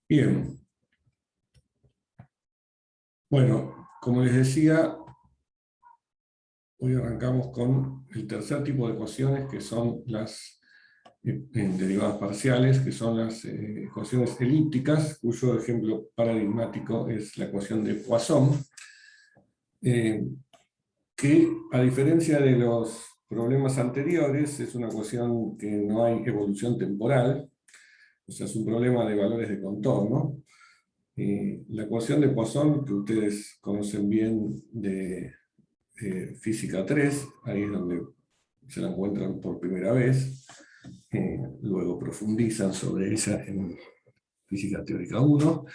Bien, bueno, como les decía, hoy arrancamos con el tercer tipo de ecuaciones, que son las derivadas parciales, que son las ecuaciones elípticas, cuyo ejemplo paradigmático es la ecuación de Poisson, que a diferencia de los problemas anteriores, es una ecuación que no hay evolución temporal, o sea, es un problema de valores de contorno. La ecuación de Poisson, que ustedes conocen bien de Física 3, ahí es donde se la encuentran por primera vez, luego profundizan sobre ella en Física Teórica 1.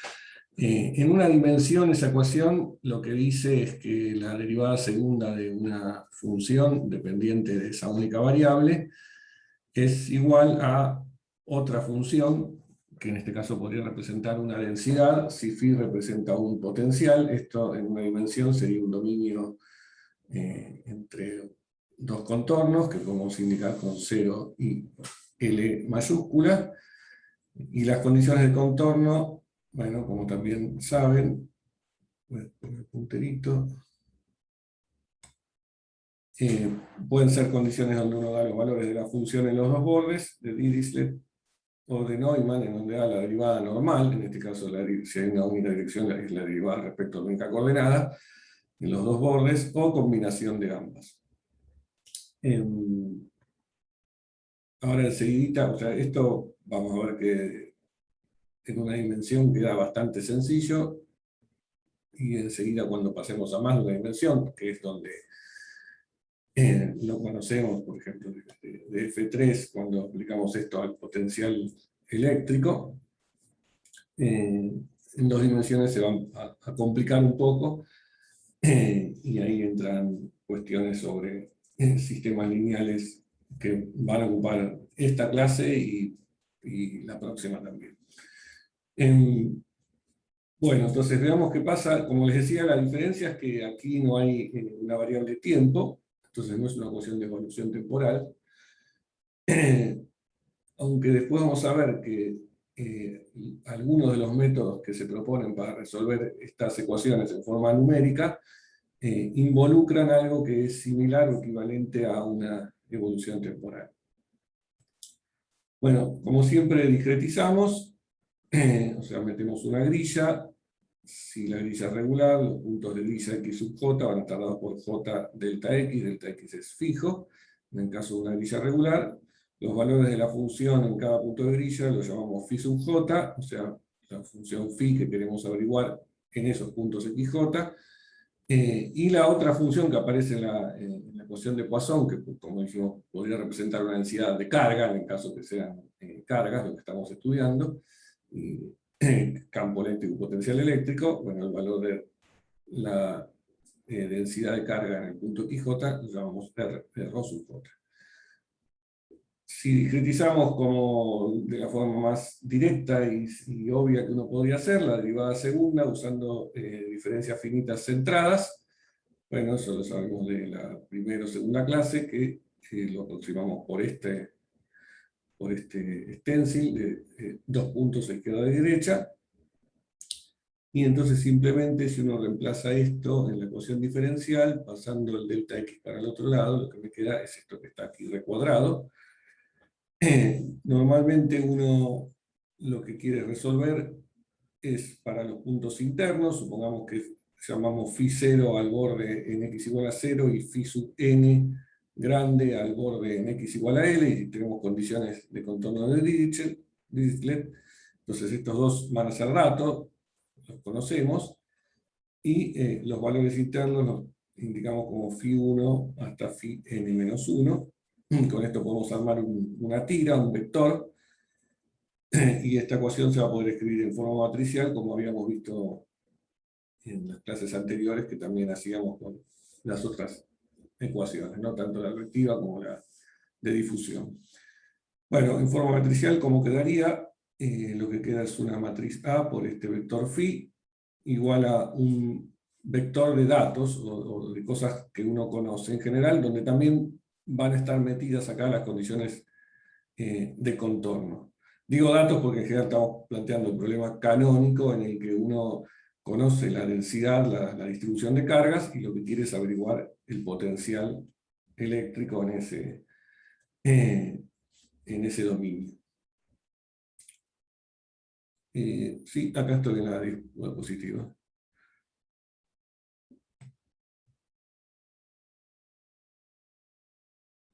En una dimensión, esa ecuación lo que dice es que la derivada segunda de una función dependiente de esa única variable es igual a otra función, que en este caso podría representar una densidad, si φ representa un potencial. Esto en una dimensión sería un dominio entre dos contornos, que podemos indicar con 0 y L mayúscula, y las condiciones de contorno, bueno, como también saben, voy a poner el punterito, pueden ser condiciones donde uno da los valores de la función en los dos bordes, de Dirichlet o de Neumann, en donde da la derivada normal, en este caso si hay una única dirección es la derivada respecto a la única coordenada, en los dos bordes, o combinación de ambas. Ahora enseguida, o sea, esto vamos a ver que en una dimensión queda bastante sencillo, y enseguida cuando pasemos a más de una dimensión, que es donde lo conocemos, por ejemplo, de F3, cuando aplicamos esto al potencial eléctrico, en dos dimensiones se van a complicar un poco, y ahí entran cuestiones sobre sistemas lineales que van a ocupar esta clase y la próxima también. Bueno, entonces veamos qué pasa. Como les decía, la diferencia es que aquí no hay una variable tiempo, entonces no es una ecuación de evolución temporal, aunque después vamos a ver que algunos de los métodos que se proponen para resolver estas ecuaciones en forma numérica involucran algo que es similar o equivalente a una evolución temporal. Bueno, como siempre discretizamos, o sea, metemos una grilla. Si la grilla es regular, los puntos de grilla x sub j van a estar dados por j delta x es fijo. En el caso de una grilla regular, los valores de la función en cada punto de grilla los llamamos phi sub j, o sea, la función phi que queremos averiguar en esos puntos xj, y la otra función que aparece en la ecuación de Poisson, que como dijimos, podría representar una densidad de carga, en el caso que sean cargas, lo que estamos estudiando, campo eléctrico y potencial eléctrico, bueno, el valor de la densidad de carga en el punto XJ lo llamamos R rho sub J. Si discretizamos como de la forma más directa y obvia que uno podría hacer, la derivada segunda usando diferencias finitas centradas, bueno, eso lo sabemos de la primera o segunda clase, que lo aproximamos por este stencil de dos puntos a izquierda y derecha, y entonces simplemente si uno reemplaza esto en la ecuación diferencial, pasando el delta x para el otro lado, lo que me queda es esto que está aquí recuadrado. Normalmente uno lo que quiere resolver es para los puntos internos, supongamos que llamamos phi 0 al borde en x igual a 0 y phi sub n grande al borde en x igual a l, y tenemos condiciones de contorno de Dirichlet. Entonces estos dos van a ser datos, los conocemos, y los valores internos los indicamos como phi 1 hasta phi n menos 1. Con esto podemos armar una tira, un vector, y esta ecuación se va a poder escribir en forma matricial, como habíamos visto en las clases anteriores, que también hacíamos con las otras ecuaciones, no tanto la reactiva como la de difusión. Bueno, en forma matricial, ¿cómo quedaría? Lo que queda es una matriz A por este vector phi, igual a un vector de datos, o de cosas que uno conoce en general, donde también van a estar metidas acá las condiciones de contorno. Digo datos porque en general estamos planteando un problema canónico en el que uno conoce la densidad, la distribución de cargas, y lo que quiere es averiguar el potencial eléctrico en ese dominio. Sí, acá estoy en la diapositiva.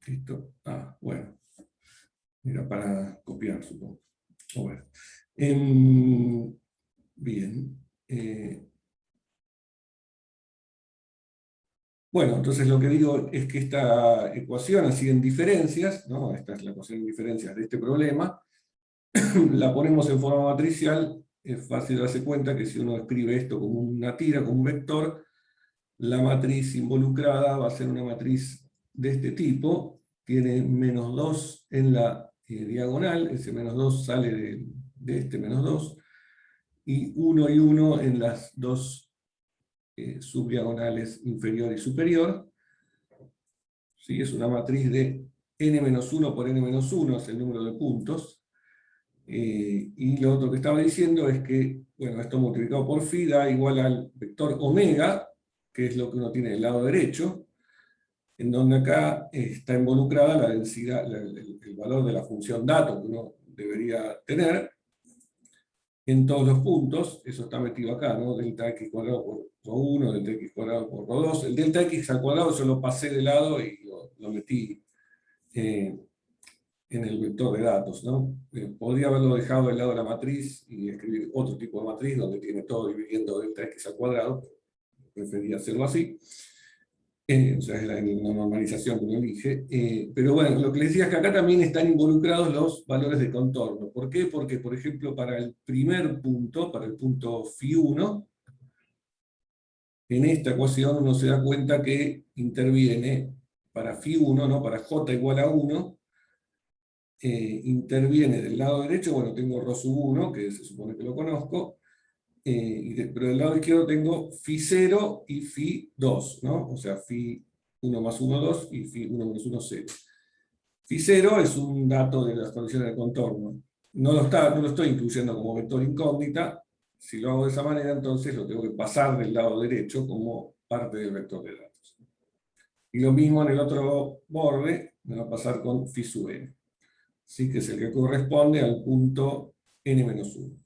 Listo. Ah, bueno. Era para copiar, supongo. Bueno. Bien. Bueno, entonces lo que digo es que esta ecuación, así en diferencias, ¿no? Esta es la ecuación en diferencias de este problema, la ponemos en forma matricial. Es fácil darse cuenta que si uno escribe esto como una tira, como un vector, la matriz involucrada va a ser una matriz de este tipo, tiene -2 en la diagonal, ese -2 sale de este -2, y 1 y 1 en las dos subdiagonales inferior y superior. ¿Sí? Es una matriz de n-1 por n-1, es el número de puntos. Y lo otro que estaba diciendo es que, bueno, esto multiplicado por phi da igual al vector omega, que es lo que uno tiene del lado derecho, en donde acá está involucrada la densidad, el valor de la función dato que uno debería tener en todos los puntos. Eso está metido acá, ¿no? Delta x cuadrado por ρ1, delta x cuadrado por ρ2. El delta x al cuadrado yo lo pasé de lado y lo metí en el vector de datos, ¿no? Podría haberlo dejado del lado de la matriz y escribir otro tipo de matriz donde tiene todo dividiendo delta x al cuadrado. Prefería hacerlo así. O sea, es la normalización que uno elige. Pero bueno, lo que les decía es que acá también están involucrados los valores de contorno. ¿Por qué? Porque, por ejemplo, para el primer punto, para el punto φ1, en esta ecuación uno se da cuenta que interviene para φ1, ¿no? Para j igual a 1, interviene del lado derecho, bueno, tengo ρ1, que se supone que lo conozco, pero del lado izquierdo tengo φ0 y φ2, ¿no? O sea, φ1 más 1, 2, y φ1 menos 1, 0. Φ0 es un dato de las condiciones de contorno. No lo estoy incluyendo como vector incógnita. Si lo hago de esa manera, entonces lo tengo que pasar del lado derecho como parte del vector de datos. Y lo mismo en el otro borde, me va a pasar con φ sub n. ¿Sí? Que es el que corresponde al punto n-1.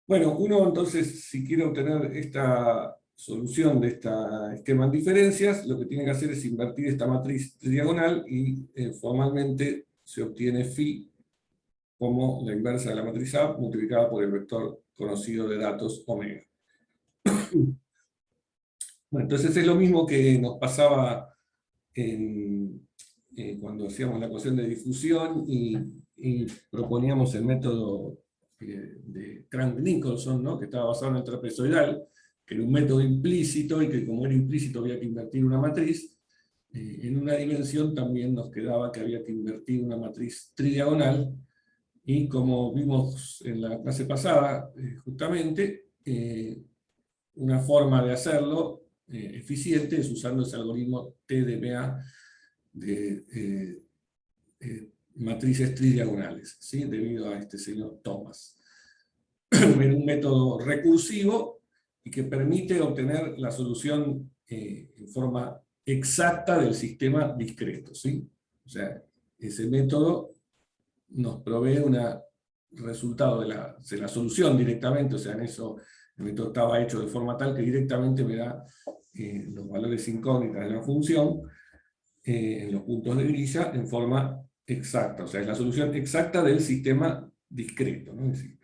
Bueno, uno entonces, si quiere obtener esta solución de este esquema en diferencias, lo que tiene que hacer es invertir esta matriz diagonal y formalmente se obtiene phi como la inversa de la matriz A multiplicada por el vector conocido de datos omega. Bueno, entonces es lo mismo que nos pasaba cuando hacíamos la ecuación de difusión y proponíamos el método de Crank-Nicolson, ¿no? Que estaba basado en el trapezoidal, que era un método implícito y que como era implícito había que invertir una matriz. En una dimensión también nos quedaba que había que invertir una matriz tridiagonal, y como vimos en la clase pasada, justamente, una forma de hacerlo eficiente es usando ese algoritmo TDMA de matrices tridiagonales, ¿sí? Debido a este señor Thomas. Era un método recursivo y que permite obtener la solución en forma exacta del sistema discreto, ¿sí? O sea, ese método nos provee un resultado de la solución directamente. O sea, en eso el método estaba hecho de forma tal que directamente me da los valores incógnitas de la función en los puntos de grilla en forma exacta. O sea, es la solución exacta del sistema discreto, ¿no? Es decir,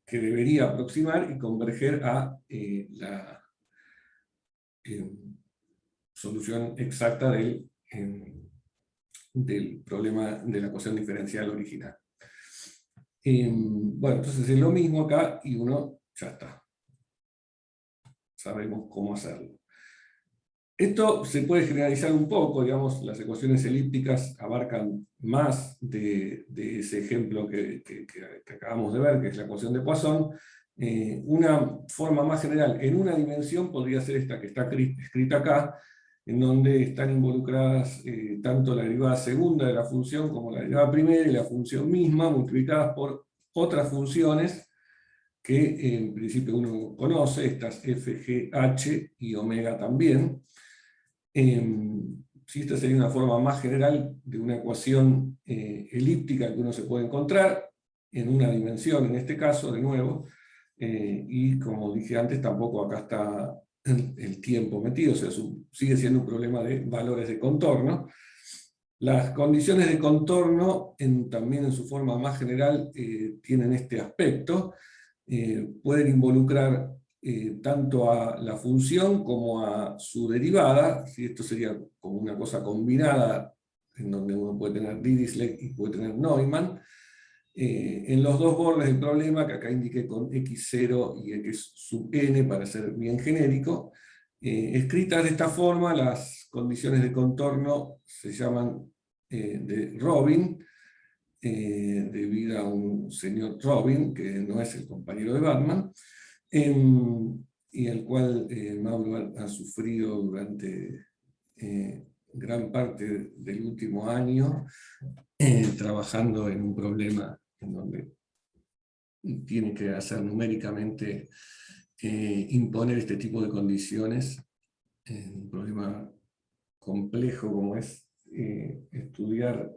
que debería aproximar y converger a la solución exacta del problema de la ecuación diferencial original. Bueno, entonces es lo mismo acá y uno ya está. Sabemos cómo hacerlo. Esto se puede generalizar un poco, digamos, las ecuaciones elípticas abarcan más de ese ejemplo que acabamos de ver, que es la ecuación de Poisson. Una forma más general, en una dimensión, podría ser esta que está escrita acá, en donde están involucradas tanto la derivada segunda de la función como la derivada primera y la función misma, multiplicadas por otras funciones que en principio uno conoce, estas f, g, h y omega también. Si esta sería una forma más general de una ecuación elíptica que uno se puede encontrar, en una dimensión en este caso, de nuevo, y como dije antes, tampoco acá está el tiempo metido, o sea, sigue siendo un problema de valores de contorno. Las condiciones de contorno, también en su forma más general, tienen este aspecto. Pueden involucrar tanto a la función como a su derivada, si esto sería como una cosa combinada, en donde uno puede tener Dirichlet y puede tener Neumann, en los dos bordes del problema, que acá indiqué con x0 y x sub n para ser bien genérico, escritas de esta forma, las condiciones de contorno se llaman de Robin, debido a un señor Robin, que no es el compañero de Batman, y el cual Mauro ha sufrido durante gran parte del último año, trabajando en un problema en donde tiene que hacer numéricamente imponer este tipo de condiciones, un problema complejo como es estudiar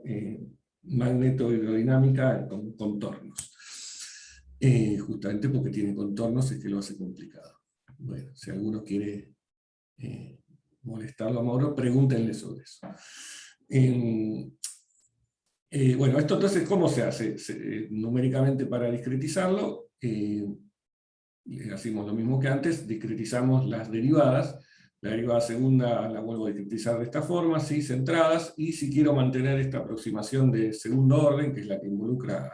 magnetohidrodinámica con contornos. Justamente porque tiene contornos es que lo hace complicado. Bueno, si alguno quiere molestarlo a Mauro, pregúntenle sobre eso. Bueno, esto entonces, ¿cómo se hace? Numéricamente para discretizarlo, hacemos lo mismo que antes, discretizamos las derivadas. La derivada segunda la vuelvo a discretizar de esta forma, ¿sí? Centradas, y si quiero mantener esta aproximación de segundo orden, que es la que involucra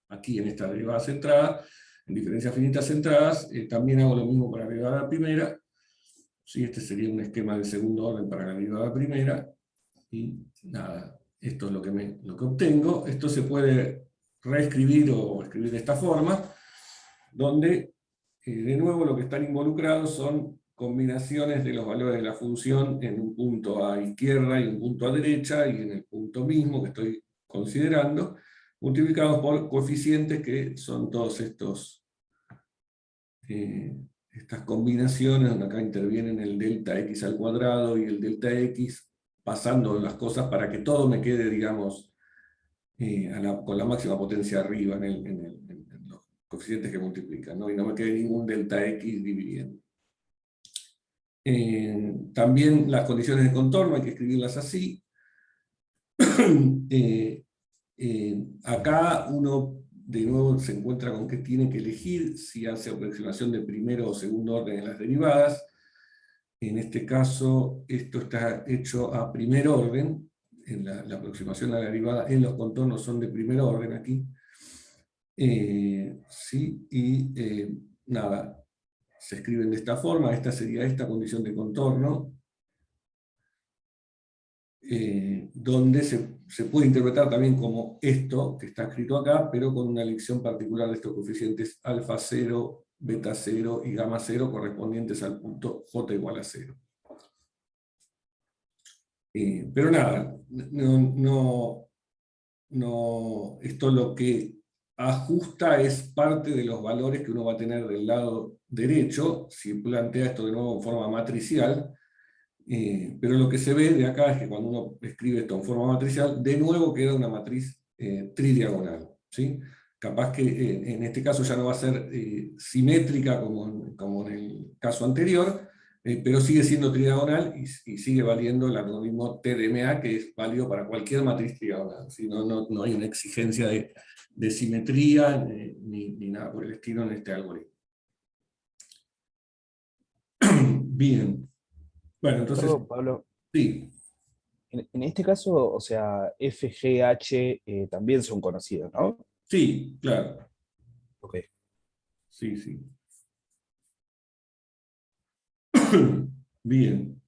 aquí en esta derivada centrada, en diferencias finitas centradas, también hago lo mismo para la derivada primera, ¿sí? Este sería un esquema de segundo orden para la derivada primera, y nada, esto es lo que obtengo. Esto se puede reescribir o escribir de esta forma, donde de nuevo lo que están involucrados son combinaciones de los valores de la función en un punto a izquierda y un punto a derecha, y en el punto mismo que estoy considerando, multiplicados por coeficientes que son todos estas combinaciones, donde acá intervienen el delta x al cuadrado y el delta x, pasando las cosas para que todo me quede, digamos, con la máxima potencia arriba en los coeficientes que multiplican, ¿no? Y no me quede ningún delta x dividiendo. También las condiciones de contorno hay que escribirlas así. Acá uno de nuevo se encuentra con que tiene que elegir si hace aproximación de primero o segundo orden en las derivadas. En este caso, esto está hecho a primer orden, en la aproximación a la derivada en los contornos son de primer orden aquí. Sí, y nada, se escriben de esta forma. Esta sería esta condición de contorno, donde se puede interpretar también como esto que está escrito acá, pero con una elección particular de estos coeficientes alfa 0, beta 0 y gamma 0 correspondientes al punto j igual a 0. Pero nada, esto lo que ajusta es parte de los valores que uno va a tener del lado derecho, si plantea esto de nuevo en forma matricial, pero lo que se ve de acá es que cuando uno escribe esto en forma matricial, de nuevo queda una matriz tridiagonal, ¿sí? Capaz que en este caso ya no va a ser simétrica como en el caso anterior, pero sigue siendo tridiagonal y sigue valiendo el algoritmo TDMA, que es válido para cualquier matriz tridiagonal, ¿sí? No hay una exigencia de simetría ni nada por el estilo en este algoritmo. Bien. Bueno, entonces, Perdón, Pablo. sí. En este caso, o sea, F, G, H también son conocidos, ¿no? Sí, claro. Ok. Sí, sí. Bien.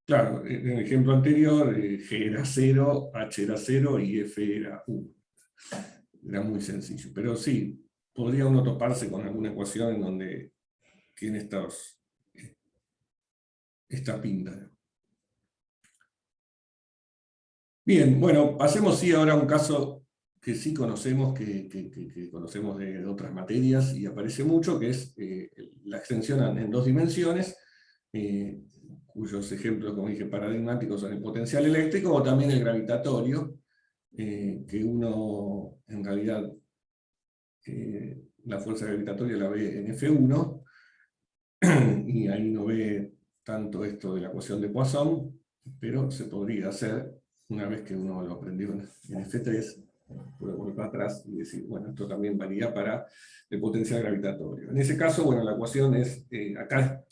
Claro, en el ejemplo anterior, G era 0, H era 0 y F era 1. Era muy sencillo. Pero sí, podría uno toparse con alguna ecuación en donde tiene esta píndara. Bien, bueno, pasemos sí ahora a un caso que sí conocemos, que conocemos de otras materias y aparece mucho, que es la extensión en dos dimensiones, cuyos ejemplos, como dije, paradigmáticos son el potencial eléctrico o también el gravitatorio, que uno en realidad la fuerza gravitatoria la ve en F1, y ahí no ve tanto esto de la ecuación de Poisson, pero se podría hacer una vez que uno lo aprendió en F3, puede volver para atrás y decir, bueno, esto también valía para el potencial gravitatorio. En ese caso, bueno, la ecuación es, acá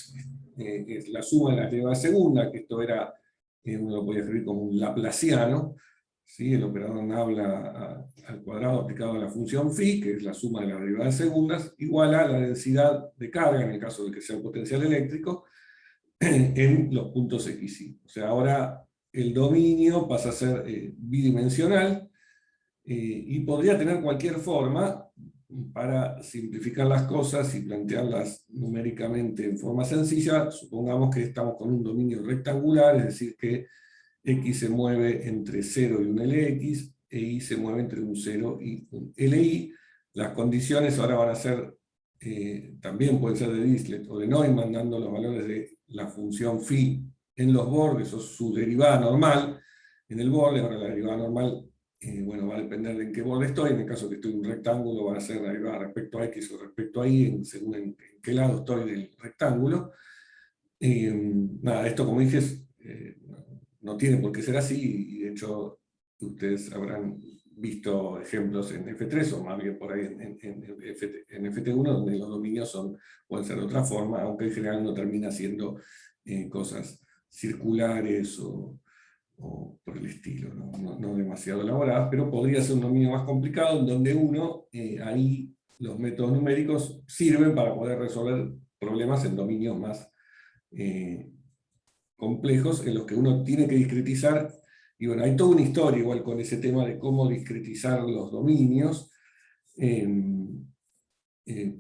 es la suma de la derivada segunda, que esto era, uno lo podía escribir como un laplaciano, ¿sí? El operador nabla al cuadrado aplicado a la función phi, que es la suma de las derivadas segundas, igual a la densidad de carga, en el caso de que sea el potencial eléctrico, en los puntos x, y. O sea, ahora el dominio pasa a ser bidimensional, y podría tener cualquier forma. Para simplificar las cosas y plantearlas numéricamente en forma sencilla, supongamos que estamos con un dominio rectangular, es decir, que x se mueve entre 0 y un Lx, e y se mueve entre un 0 y un Li. Las condiciones ahora van a ser, también pueden ser de Dirichlet o de Neumann, dando los valores de la función phi en los bordes, o su derivada normal en el borde. Ahora la derivada normal, bueno, va a depender de en qué borde estoy. En el caso que estoy en un rectángulo, va a ser la derivada respecto a x o respecto a y, según en qué lado estoy del rectángulo. Nada, esto, como dije, no tiene por qué ser así, y de hecho ustedes habrán visto ejemplos en F3, o más bien por ahí en FT1, donde los dominios pueden ser de otra forma, aunque en general no termina siendo cosas circulares o por el estilo, no demasiado elaboradas, pero podría ser un dominio más complicado, en donde ahí los métodos numéricos sirven para poder resolver problemas en dominios más complejos, en los que uno tiene que discretizar. Y bueno, hay toda una historia igual con ese tema de cómo discretizar los dominios,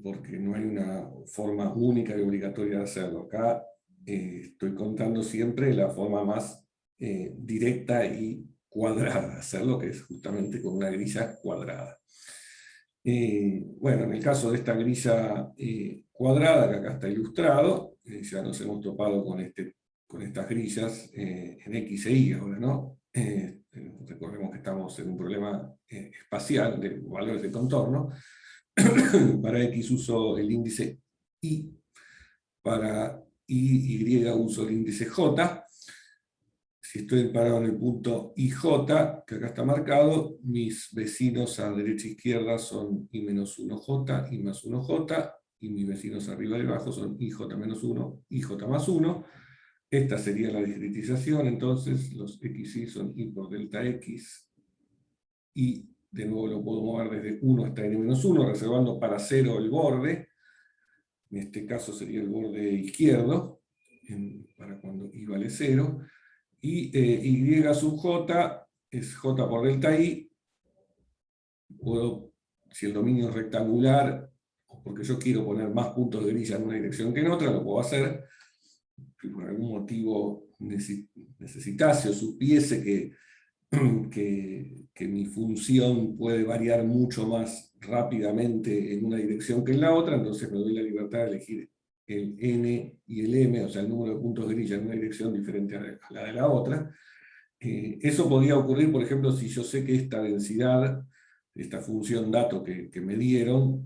porque no hay una forma única y obligatoria de hacerlo. Acá estoy contando siempre la forma más directa y cuadrada de hacerlo, que es justamente con una grilla cuadrada. Bueno, en el caso de esta grilla cuadrada, que acá está ilustrado, ya nos hemos topado con estas grillas en X e Y ahora, ¿no? Recordemos que estamos en un problema espacial de valores de contorno. Para X uso el índice Y, para Y uso el índice J. Si estoy parado en el punto IJ, que acá está marcado, mis vecinos a derecha e izquierda son I-1J, I más 1J, y mis vecinos arriba y abajo son IJ menos 1, IJ más 1. Esta sería la discretización. Entonces los XY son I por delta X, y de nuevo lo puedo mover desde 1 hasta n-1, reservando para 0 el borde. En este caso sería el borde izquierdo, para cuando I vale 0. Y Y sub J es J por delta I. Si el dominio es rectangular, o porque yo quiero poner más puntos de grilla en una dirección que en otra, lo puedo hacer. Si por algún motivo necesitase o supiese que mi función puede variar mucho más rápidamente en una dirección que en la otra, entonces me doy la libertad de elegir el n y el m, o sea, el número de puntos de grilla en una dirección diferente a la de la otra. Eso podría ocurrir, por ejemplo, si yo sé que esta densidad, esta función dato que me dieron,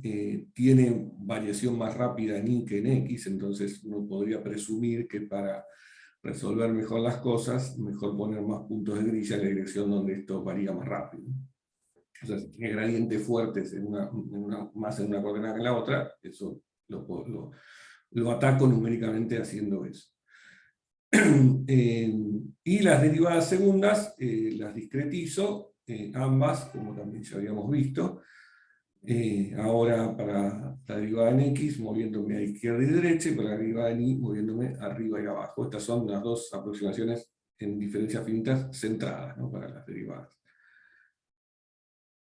tiene variación más rápida en y que en x, entonces uno podría presumir que para resolver mejor las cosas, mejor poner más puntos de grilla en la dirección donde esto varía más rápido. O sea, si tiene gradientes fuertes más en una coordenada que en la otra, eso lo ataco numéricamente haciendo eso. Y las derivadas segundas las discretizo, ambas, como también ya habíamos visto. Ahora para la derivada en X moviéndome a izquierda y derecha, y para la derivada en Y moviéndome arriba y abajo. Estas son las dos aproximaciones en diferencias finitas centradas, ¿no?, para las derivadas.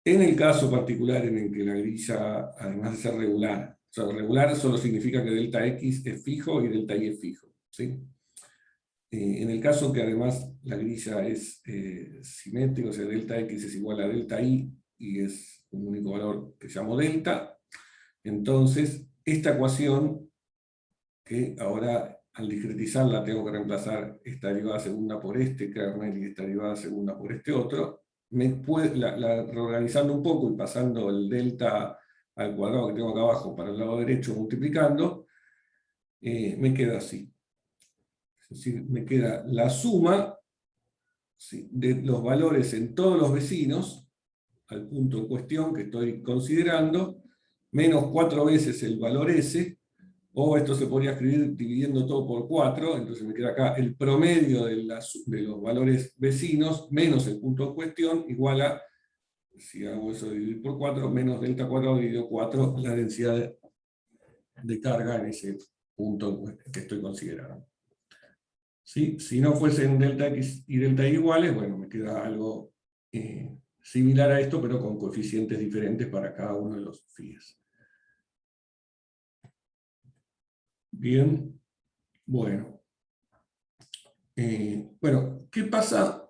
En el caso particular en el que la grilla, además de ser regular, o sea, regular solo significa que delta X es fijo y delta Y es fijo, ¿sí? En el caso que además la grilla es simétrica, o sea, delta x es igual a delta y es un único valor que llamo delta, entonces esta ecuación, que ahora al discretizarla tengo que reemplazar esta derivada segunda por este kernel y esta derivada segunda por este otro, reorganizando un poco y pasando el delta al cuadrado que tengo acá abajo para el lado derecho multiplicando, me queda así. Es decir, me queda la suma, ¿sí?, de los valores en todos los vecinos, al punto en cuestión que estoy considerando, menos 4 veces el valor S, o esto se podría escribir dividiendo todo por 4, entonces me queda acá el promedio de los valores vecinos, menos el punto en cuestión, igual a, si hago eso dividir por 4, menos delta cuadrado dividido 4, la densidad de carga en ese punto que estoy considerando. ¿Sí? Si no fuesen delta x y delta y iguales, bueno, me queda algo similar a esto, pero con coeficientes diferentes para cada uno de los phi's. Bien, bueno. Bueno, ¿qué pasa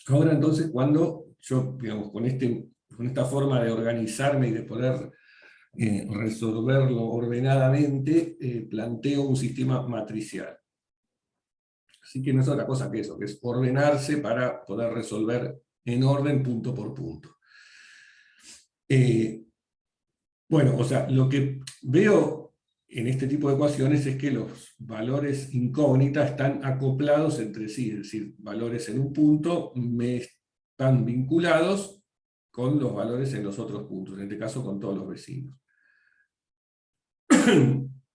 ahora entonces cuando yo, digamos, con esta forma de organizarme y de poder resolverlo ordenadamente, planteo un sistema matricial? Así que no es otra cosa que eso, que es ordenarse para poder resolver en orden punto por punto. Bueno, o sea, lo que veo en este tipo de ecuaciones es que los valores incógnitas están acoplados entre sí, es decir, valores en un punto me están vinculados con los valores en los otros puntos, en este caso con todos los vecinos.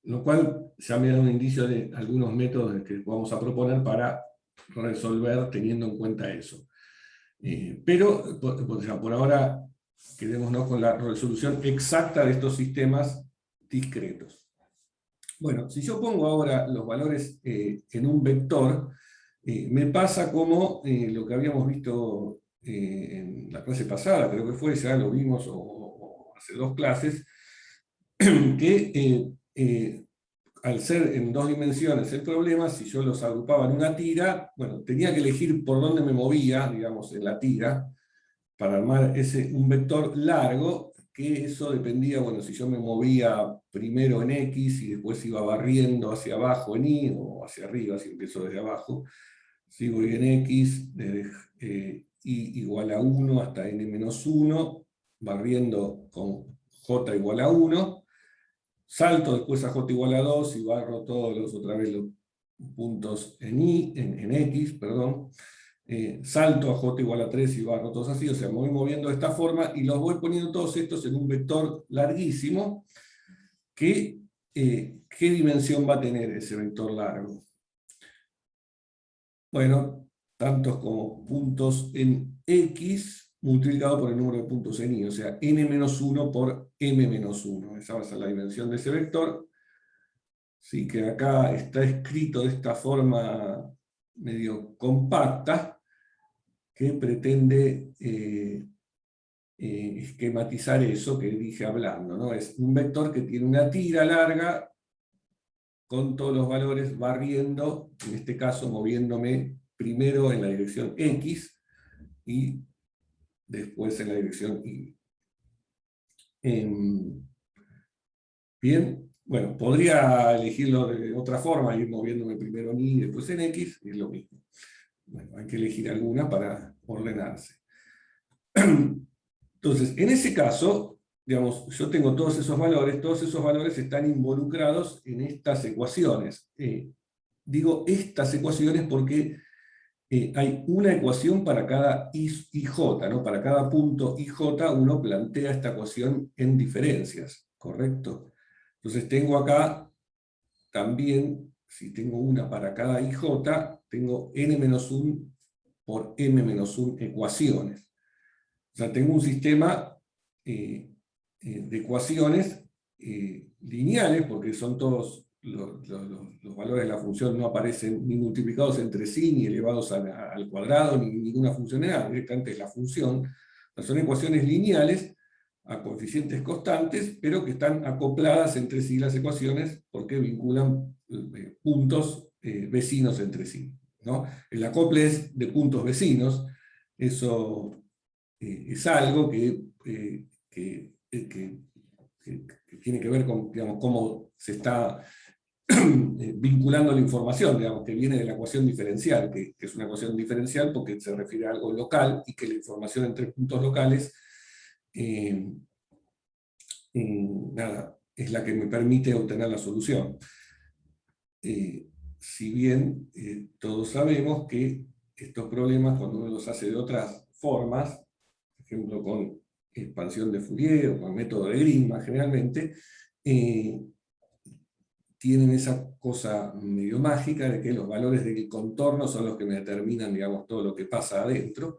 Lo cual ya me da un indicio de algunos métodos que vamos a proponer para resolver teniendo en cuenta eso. Pero por ahora quedémonos con la resolución exacta de estos sistemas discretos. Bueno, si yo pongo ahora los valores en un vector, me pasa como lo que habíamos visto en la clase pasada, creo que fue, ya lo vimos o hace 2 clases, que al ser en 2 dimensiones el problema, si yo los agrupaba en una tira, bueno, tenía que elegir por dónde me movía, digamos, en la tira, para armar un vector largo, que eso dependía, bueno, si yo me movía primero en X y después iba barriendo hacia abajo en Y, o hacia arriba, si empiezo desde abajo, si voy en X, desde Y igual a 1 hasta N-1, barriendo con J igual a 1, salto después a J igual a 2 y barro todos otra vez los puntos en X, perdón. Salto a J igual a 3 y barro todos así, o sea, me voy moviendo de esta forma y los voy poniendo todos estos en un vector larguísimo. ¿Qué dimensión va a tener ese vector largo? Bueno, tantos como puntos en X multiplicado por el número de puntos en Y, o sea, n-1 por m-1. Esa va a ser la dimensión de ese vector. Sí, que acá está escrito de esta forma medio compacta, que pretende esquematizar eso que dije hablando, ¿no? Es un vector que tiene una tira larga con todos los valores barriendo, en este caso moviéndome primero en la dirección X y después en la dirección Y. Bien, bueno, podría elegirlo de otra forma, ir moviéndome primero en Y y después en X, es lo mismo. Bueno, hay que elegir alguna para ordenarse. Entonces, en ese caso, digamos, yo tengo todos esos valores están involucrados en estas ecuaciones. Digo estas ecuaciones porque hay una ecuación para cada IJ, ¿no? Para cada punto IJ uno plantea esta ecuación en diferencias, ¿correcto? Entonces tengo acá también, si tengo una para cada IJ, tengo n-1 por m-1 ecuaciones. O sea, tengo un sistema de ecuaciones lineales, porque son todos los valores de la función no aparecen ni multiplicados entre sí, ni elevados al cuadrado, ni ninguna función nada, directamente es la función. Son ecuaciones lineales a coeficientes constantes, pero que están acopladas entre sí las ecuaciones porque vinculan puntos vecinos entre sí, ¿no? El acople es de puntos vecinos, eso es algo que tiene que ver con, digamos, cómo se está vinculando la información, digamos, que viene de la ecuación diferencial, que es una ecuación diferencial porque se refiere a algo local y que la información entre puntos locales nada, es la que me permite obtener la solución. Si bien todos sabemos que estos problemas, cuando uno los hace de otras formas, por ejemplo con expansión de Fourier o con método de Green, generalmente, tienen esa cosa medio mágica de que los valores del contorno son los que me determinan, digamos, todo lo que pasa adentro.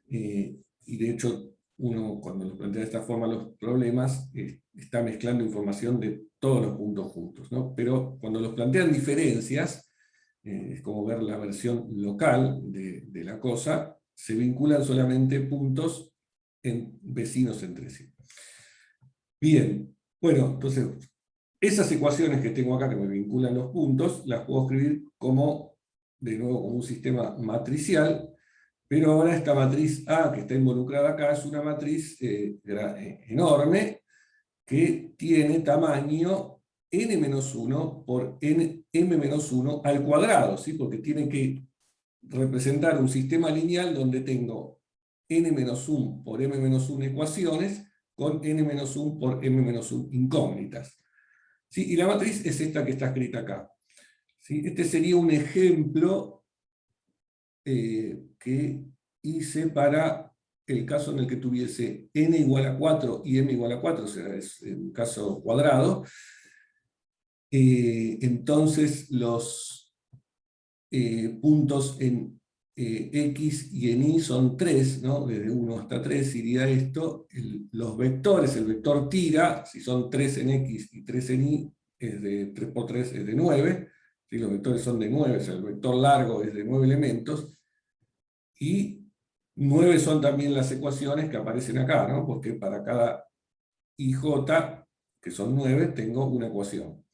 Y de hecho, uno cuando lo plantea de esta forma los problemas, está mezclando información de todos los puntos juntos, ¿no? Pero cuando los plantean diferencias, es como ver la versión local de la cosa, se vinculan solamente puntos vecinos entre sí. Bien, bueno, entonces, esas ecuaciones que tengo acá que me vinculan los puntos, las puedo escribir como, de nuevo, como un sistema matricial, pero ahora esta matriz A que está involucrada acá es una matriz enorme que tiene tamaño n-1 por m-1 al cuadrado, ¿sí? Porque tiene que representar un sistema lineal donde tengo n-1 por m-1 ecuaciones con n-1 por m-1 incógnitas. ¿Sí? Y la matriz es esta que está escrita acá. ¿Sí? Este sería un ejemplo que hice para el caso en el que tuviese n igual a 4 y m igual a 4, o sea, es un caso cuadrado. Entonces los puntos en x y en y son 3, ¿no? Desde 1 hasta 3 iría esto. Los vectores, el vector tira, si son 3 en x y 3 en y, es de 3 por 3 es de 9. ¿Sí? Los vectores son de 9, o sea, el vector largo es de 9 elementos. Y 9 son también las ecuaciones que aparecen acá, ¿no? Porque para cada IJ, que son 9, tengo una ecuación.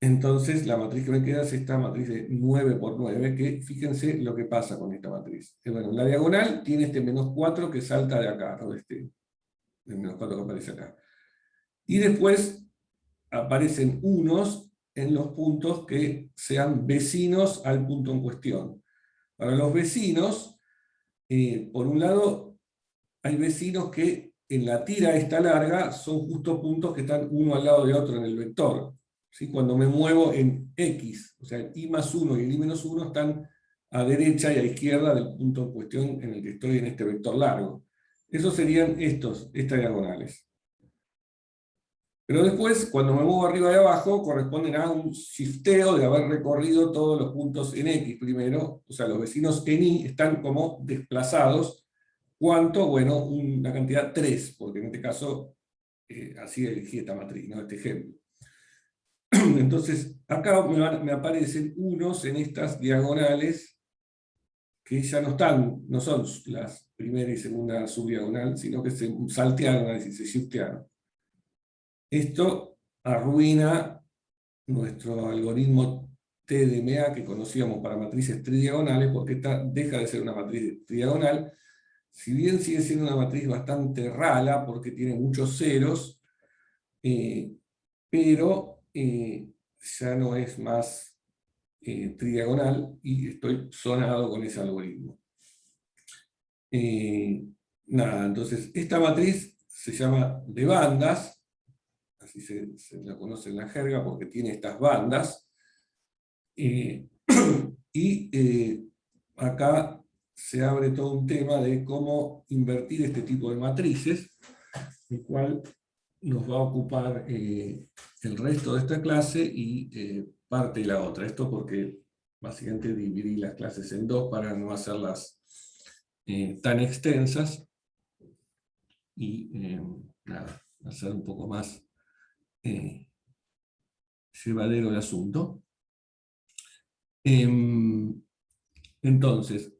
Entonces la matriz que me queda es esta matriz de 9 por 9, que fíjense lo que pasa con esta matriz. Bueno, la diagonal tiene este menos 4 que salta de acá, ¿no? El menos 4 que aparece acá. Y después aparecen unos en los puntos que sean vecinos al punto en cuestión. Para los vecinos, por un lado, hay vecinos que en la tira esta larga son justo puntos que están uno al lado de otro en el vector. ¿Sí? Cuando me muevo en X, o sea, el I más 1 y el I menos 1 están a derecha y a izquierda del punto en cuestión en el que estoy en este vector largo. Esos serían estas diagonales. Pero después, cuando me muevo arriba y abajo, corresponden a un shifteo de haber recorrido todos los puntos en X primero. O sea, los vecinos en Y están como desplazados. ¿Cuánto? Bueno, una cantidad 3, porque en este caso así elegí esta matriz, ¿no? Este ejemplo. Entonces, acá me aparecen unos en estas diagonales que ya no son las primera y segunda subdiagonal, sino que se saltearon, es decir, se shiftearon. Esto arruina nuestro algoritmo TDMA que conocíamos para matrices tridiagonales, porque esta deja de ser una matriz tridiagonal, si bien sigue siendo una matriz bastante rala, porque tiene muchos ceros, pero ya no es más tridiagonal y estoy zonado con ese algoritmo. Nada, entonces esta matriz se llama de bandas, así se la conoce en la jerga porque tiene estas bandas, y acá se abre todo un tema de cómo invertir este tipo de matrices, el cual nos va a ocupar el resto de esta clase y parte de la otra. Esto porque básicamente dividí las clases en dos para no hacerlas tan extensas y nada, hacer un poco más llevadero el asunto. Entonces,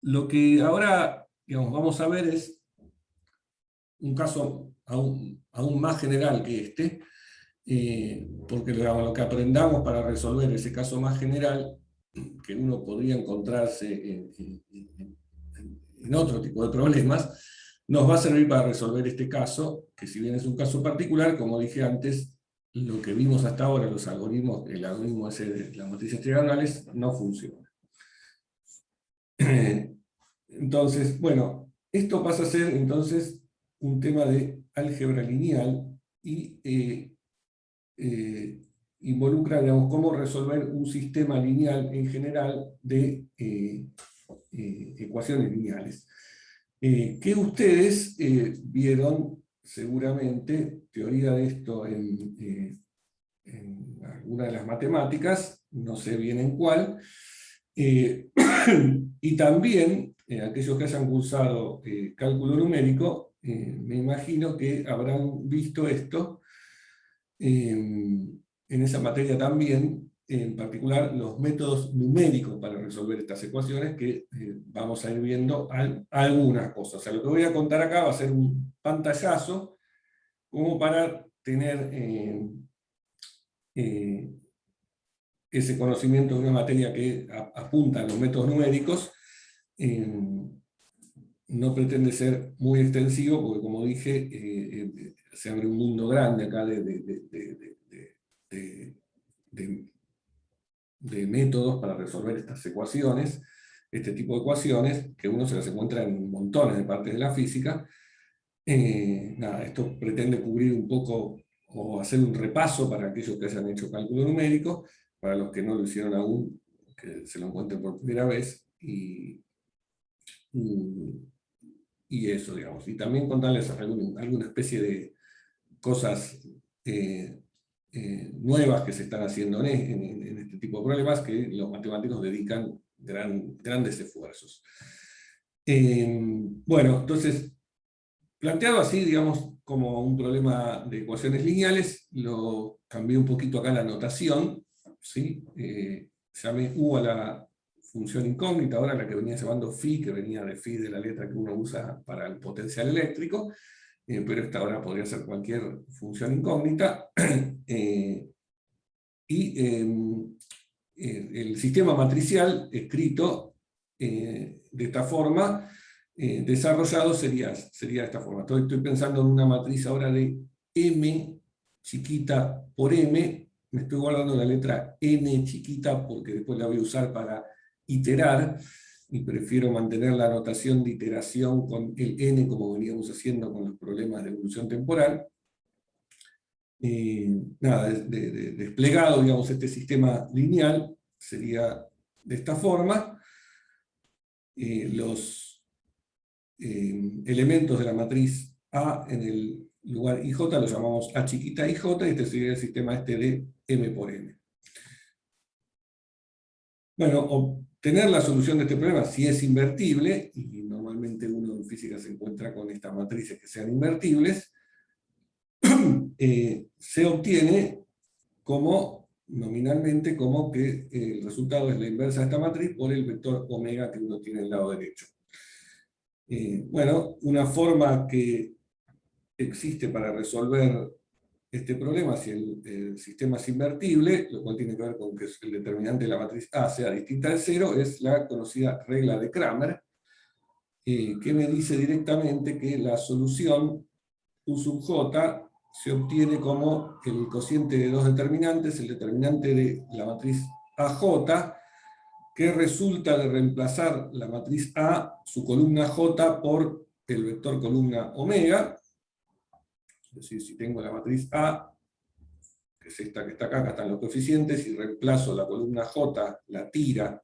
lo que ahora vamos a ver es un caso aún más general que este, porque digamos, lo que aprendamos para resolver ese caso más general, que uno podría encontrarse en otro tipo de problemas, nos va a servir para resolver este caso, que si bien es un caso particular, como dije antes, lo que vimos hasta ahora, los algoritmos, el algoritmo ese de las matrices trigonales, no funciona. Entonces, bueno, esto pasa a ser entonces un tema de álgebra lineal y involucra, digamos, cómo resolver un sistema lineal en general de ecuaciones lineales. Que ustedes vieron seguramente teoría de esto en alguna de las matemáticas, no sé bien en cuál, y también aquellos que hayan cursado cálculo numérico, me imagino que habrán visto esto en esa materia también, en particular los métodos numéricos para resolver estas ecuaciones, que vamos a ir viendo algunas cosas. O sea, lo que voy a contar acá va a ser un pantallazo, como para tener ese conocimiento de una materia que apunta a los métodos numéricos. No pretende ser muy extensivo, porque como dije, se abre un mundo grande acá de métodos para resolver estas ecuaciones, este tipo de ecuaciones, que uno se las encuentra en montones de partes de la física. Nada, esto pretende cubrir un poco o hacer un repaso para aquellos que hayan hecho cálculo numérico, para los que no lo hicieron aún, que se lo encuentren por primera vez, y eso, digamos. Y también contarles alguna especie de cosas nuevas que se están haciendo en este tipo de problemas, que los matemáticos dedican grandes esfuerzos. Bueno, entonces, planteado así, digamos, como un problema de ecuaciones lineales, lo cambié un poquito acá la notación, ¿sí? Llamé U a la función incógnita, ahora la que venía llamando phi, que venía de phi de la letra que uno usa para el potencial eléctrico, pero esta ahora podría ser cualquier función incógnita. El sistema matricial escrito de esta forma, desarrollado sería de esta forma. Estoy pensando en una matriz ahora de M chiquita por M, me estoy guardando la letra N chiquita porque después la voy a usar para iterar, y prefiero mantener la notación de iteración con el N como veníamos haciendo con los problemas de evolución temporal. Nada, desplegado, digamos, este sistema lineal sería de esta forma. Los elementos de la matriz A en el lugar IJ los llamamos A chiquita IJ, y este sería el sistema este de M por M. Bueno, obtener la solución de este problema, si es invertible, y normalmente uno en física se encuentra con estas matrices que sean invertibles, se obtiene como, nominalmente, como que el resultado es la inversa de esta matriz por el vector omega que uno tiene en el lado derecho. Bueno, una forma que existe para resolver este problema, si el sistema es invertible, lo cual tiene que ver con que el determinante de la matriz A sea distinta de 0, es la conocida regla de Cramer, que me dice directamente que la solución U sub j se obtiene como el cociente de dos determinantes, el determinante de la matriz AJ, que resulta de reemplazar la matriz A, su columna J, por el vector columna omega. Es decir, si tengo la matriz A, que es esta que está acá están los coeficientes, y reemplazo la columna J, la tira,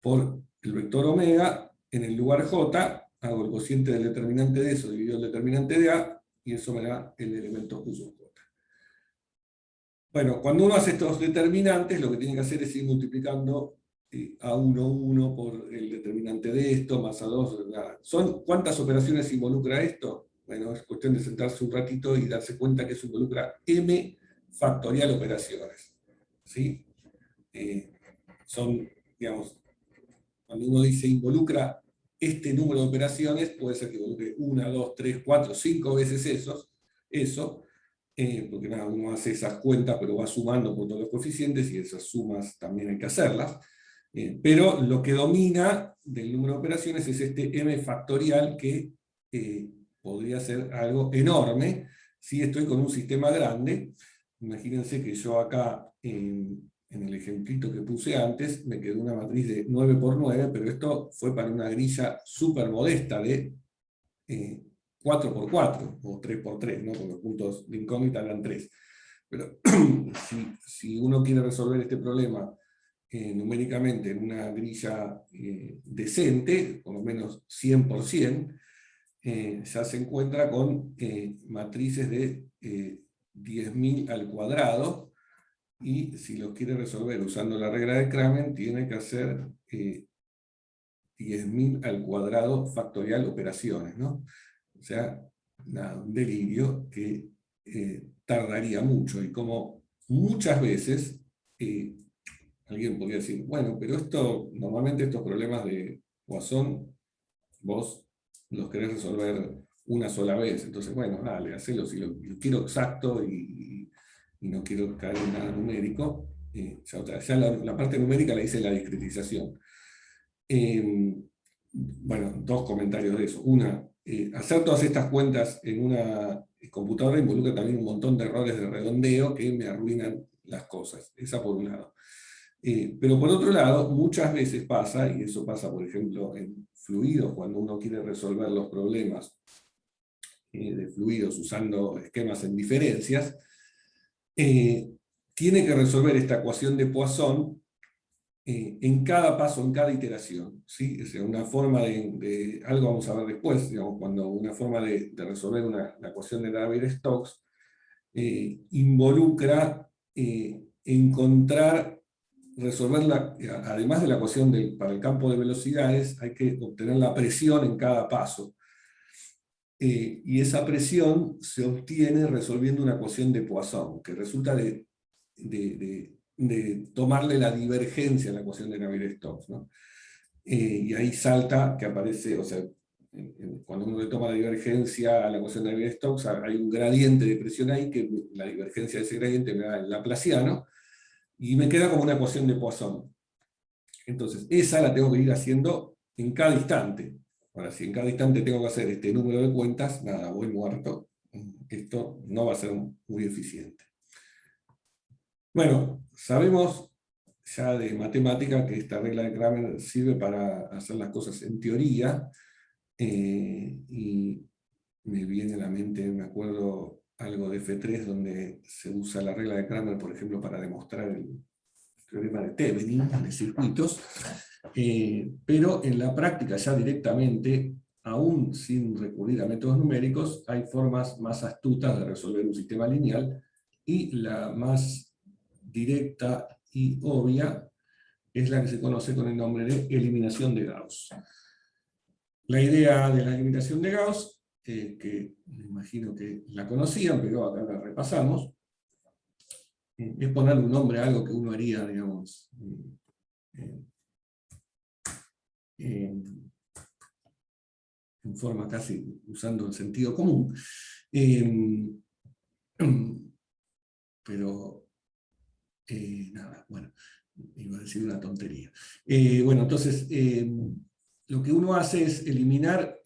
por el vector omega, en el lugar J, hago el cociente del determinante de eso dividido el determinante de A, y eso me da el elemento U sub J. Bueno, cuando uno hace estos determinantes, lo que tiene que hacer es ir multiplicando A1 por el determinante de esto, más A2. ¿Cuántas operaciones involucra esto? Bueno, es cuestión de sentarse un ratito y darse cuenta que eso involucra M factorial operaciones. ¿Sí? Son, digamos, cuando uno dice involucra este número de operaciones, puede ser que involucre 1, 2, 3, 4, 5 veces eso, porque nada, uno hace esas cuentas, pero va sumando por todos los coeficientes, y esas sumas también hay que hacerlas. Pero lo que domina del número de operaciones es este m factorial, que podría ser algo enorme si estoy con un sistema grande. Imagínense que yo acá, en el ejemplito que puse antes, me quedó una matriz de 9 por 9, pero esto fue para una grilla súper modesta de 4 por 4 o 3 por 3, ¿no? Porque los puntos de incógnita eran 3. Pero si uno quiere resolver este problema numéricamente en una grilla decente, por lo menos 100%, ya se encuentra con matrices de 10.000 al cuadrado, y si los quiere resolver usando la regla de Kramer, tiene que hacer 10.000 al cuadrado factorial operaciones, ¿no? O sea, nada, un delirio que tardaría mucho, y como muchas veces alguien podría decir, bueno, pero normalmente estos problemas de Poisson, vos los querés resolver una sola vez, entonces, bueno, dale, hacelo, si lo quiero exacto y no quiero caer en nada numérico, ya la parte numérica la hice en la discretización. Bueno, dos comentarios de eso. Una, hacer todas estas cuentas en una computadora involucra también un montón de errores de redondeo que me arruinan las cosas. Esa por un lado. Pero por otro lado, muchas veces pasa, y eso pasa, por ejemplo, en fluidos, cuando uno quiere resolver los problemas de fluidos usando esquemas en diferencias, tiene que resolver esta ecuación de Poisson en cada paso, en cada iteración, ¿sí? O sea, una forma algo vamos a ver después, digamos, cuando una forma de resolver la ecuación de Navier-Stokes involucra resolverla, además de la ecuación para el campo de velocidades, hay que obtener la presión en cada paso. Y esa presión se obtiene resolviendo una ecuación de Poisson, que resulta de tomarle la divergencia a la ecuación de Navier-Stokes, ¿no? Y ahí salta que aparece, o sea, cuando uno le toma la divergencia a la ecuación de Navier-Stokes, hay un gradiente de presión ahí, que la divergencia de ese gradiente me da el laplaciano, y me queda como una ecuación de Poisson. Entonces, esa la tengo que ir haciendo en cada instante. Ahora, si en cada instante tengo que hacer este número de cuentas, nada, voy muerto. Esto no va a ser muy eficiente. Bueno, sabemos ya de matemática que esta regla de Kramer sirve para hacer las cosas en teoría, y me viene a la mente, me acuerdo algo de F3, donde se usa la regla de Kramer, por ejemplo, para demostrar el teorema de Thevenin de circuitos, pero en la práctica ya directamente, aún sin recurrir a métodos numéricos, hay formas más astutas de resolver un sistema lineal, y la más directa y obvia es la que se conoce con el nombre de eliminación de Gauss. La idea de la eliminación de Gauss, que me imagino que la conocían, pero acá la repasamos, es poner un nombre a algo que uno haría, digamos, en forma casi usando el sentido común. Pero, nada, bueno, iba a decir una tontería. Bueno, entonces, lo que uno hace es eliminar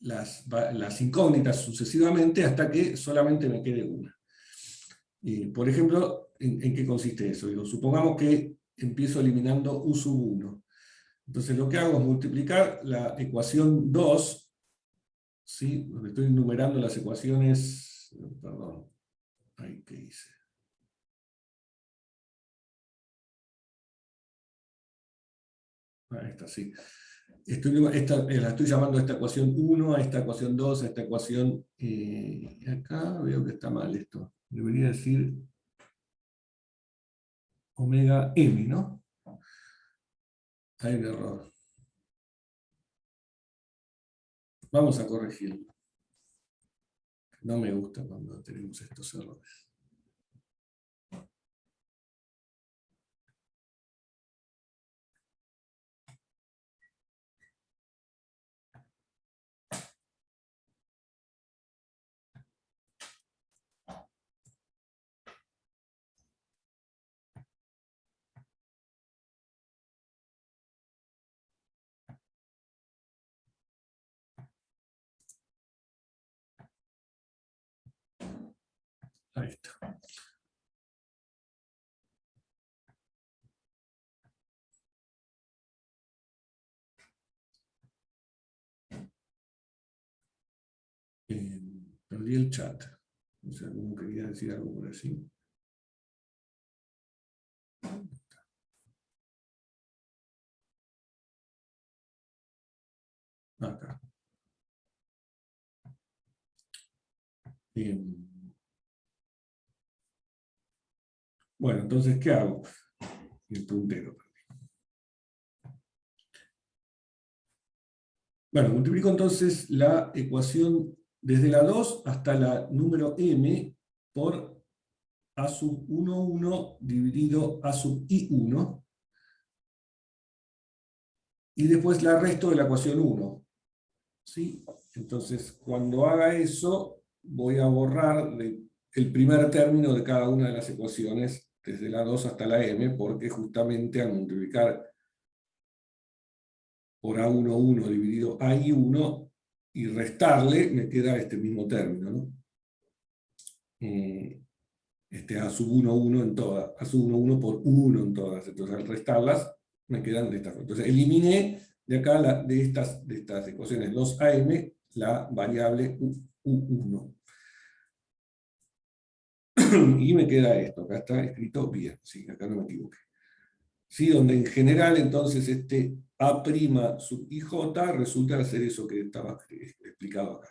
las incógnitas sucesivamente hasta que solamente me quede una. Por ejemplo, ¿en qué consiste eso? Digo, supongamos que empiezo eliminando U sub 1. Entonces lo que hago es multiplicar la ecuación 2, ¿sí? Donde estoy numerando las ecuaciones, perdón, ahí que hice. Esta sí. La estoy llamando a esta ecuación 1, a esta ecuación 2, a esta ecuación... acá veo que está mal esto. Debería decir omega m, ¿no? Hay un error. Vamos a corregirlo. No me gusta cuando tenemos estos errores. Ahí está. Perdí el chat. O sea, no quería decir algo por así. Acá. Bueno, entonces, ¿qué hago? El puntero. Bueno, multiplico entonces la ecuación desde la 2 hasta la número m por a sub 1, 1 dividido a sub i1. Y después la resto de la ecuación 1. ¿Sí? Entonces, cuando haga eso, voy a borrar el primer término de cada una de las ecuaciones, desde la 2 hasta la m, porque justamente al multiplicar por A1, 1 dividido a I1 y restarle, me queda este mismo término, ¿no? Este A sub 1, 1 en todas, A sub 1, 1 por 1 en todas. Entonces al restarlas, me quedan de esta forma. Entonces eliminé de acá, de estas ecuaciones 2AM, la variable U1. Y me queda esto, acá está escrito bien, sí, acá no me equivoqué. ¿Sí? Donde en general entonces este A' sub IJ resulta ser eso que estaba explicado acá.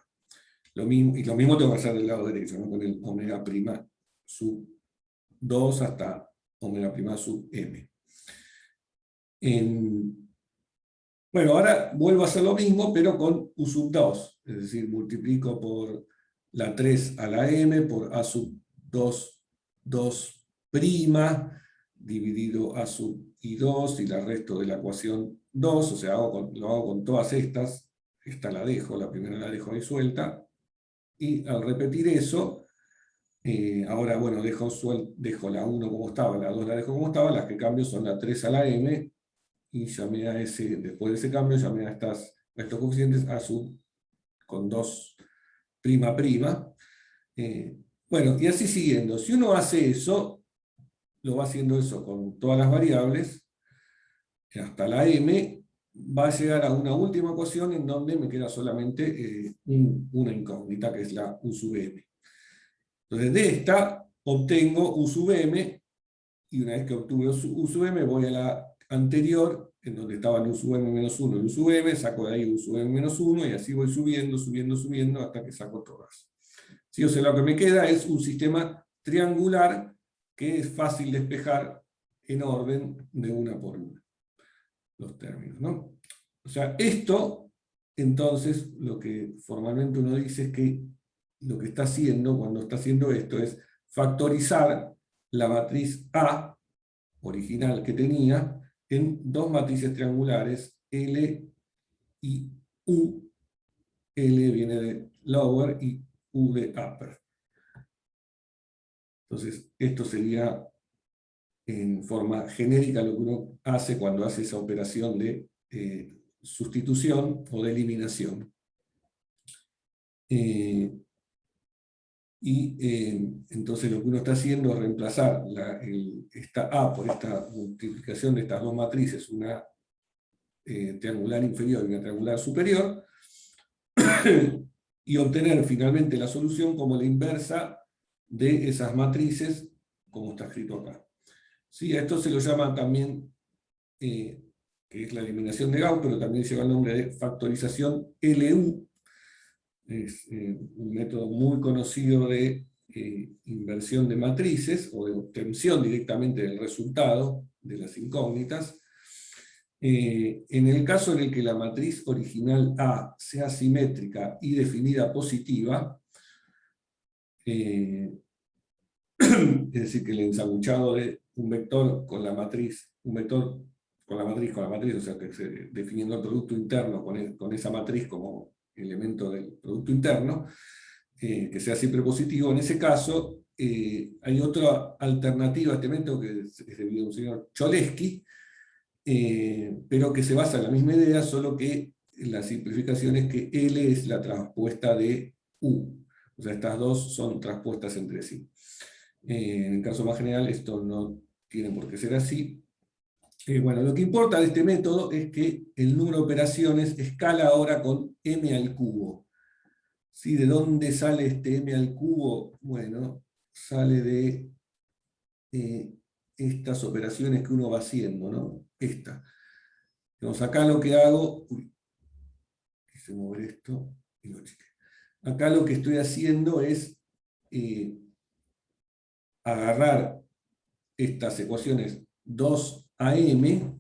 Lo mismo, y lo mismo tengo que hacer del lado derecho, ¿no? Con el omega prima sub 2 hasta omega prima sub m. Bueno, ahora vuelvo a hacer lo mismo, pero con U sub 2. Es decir, multiplico por la 3 a la m por A sub 2, 2' dividido A sub I2 y la resto de la ecuación 2. O sea, lo hago con todas estas. Esta la dejo, la primera la dejo ahí suelta. Y al repetir eso, ahora, bueno, dejo la 1 como estaba, la 2 la dejo como estaba, las que cambio son la 3 a la m, y llamé a después de ese cambio, llamé a estos coeficientes a sub con 2''. Bueno, y así siguiendo. Si uno hace eso, lo va haciendo eso con todas las variables, hasta la m, va a llegar a una última ecuación en donde me queda solamente una incógnita, que es la u sub m. Entonces de esta obtengo u sub m, y una vez que obtuve u sub m voy a la anterior, en donde estaban u sub m menos 1 y u sub m, saco de ahí u sub m menos 1, y así voy subiendo, subiendo, subiendo, hasta que saco todas. ¿Sí? O sea, lo que me queda es un sistema triangular que es fácil de despejar en orden de una por una, los términos, ¿no? O sea, esto, entonces, lo que formalmente uno dice es que lo que está haciendo, cuando está haciendo esto, es factorizar la matriz A original que tenía en dos matrices triangulares, L y U. L viene de lower y U de upper. Entonces, esto sería en forma genérica lo que uno hace cuando hace esa operación de sustitución o de eliminación. Entonces lo que uno está haciendo es reemplazar esta A por esta multiplicación de estas dos matrices, una triangular inferior y una triangular superior, y obtener finalmente la solución como la inversa de esas matrices, como está escrito acá. Sí, a esto se lo llama también, que es la eliminación de Gauss, pero también lleva el nombre de factorización LU. Es un método muy conocido de inversión de matrices, o de obtención directamente del resultado de las incógnitas. En el caso en el que la matriz original A sea simétrica y definida positiva, es decir, que el ensanguchado de un vector con la matriz, o sea, que definiendo el producto interno con esa matriz como elemento del producto interno, que sea siempre positivo. En ese caso, hay otra alternativa a este método, que es debido a un señor Cholesky, pero que se basa en la misma idea, solo que la simplificación es que L es la transpuesta de U. O sea, estas dos son transpuestas entre sí. En el caso más general esto no tiene por qué ser así. Bueno, lo que importa de este método es que el número de operaciones escala ahora con m al cubo. ¿Sí? ¿De dónde sale este m al cubo? Bueno, sale de estas operaciones que uno va haciendo, ¿no? Esta. Entonces acá lo que hago... Uy, quise mover esto y lo chequé. Acá lo que estoy haciendo es agarrar estas ecuaciones 2am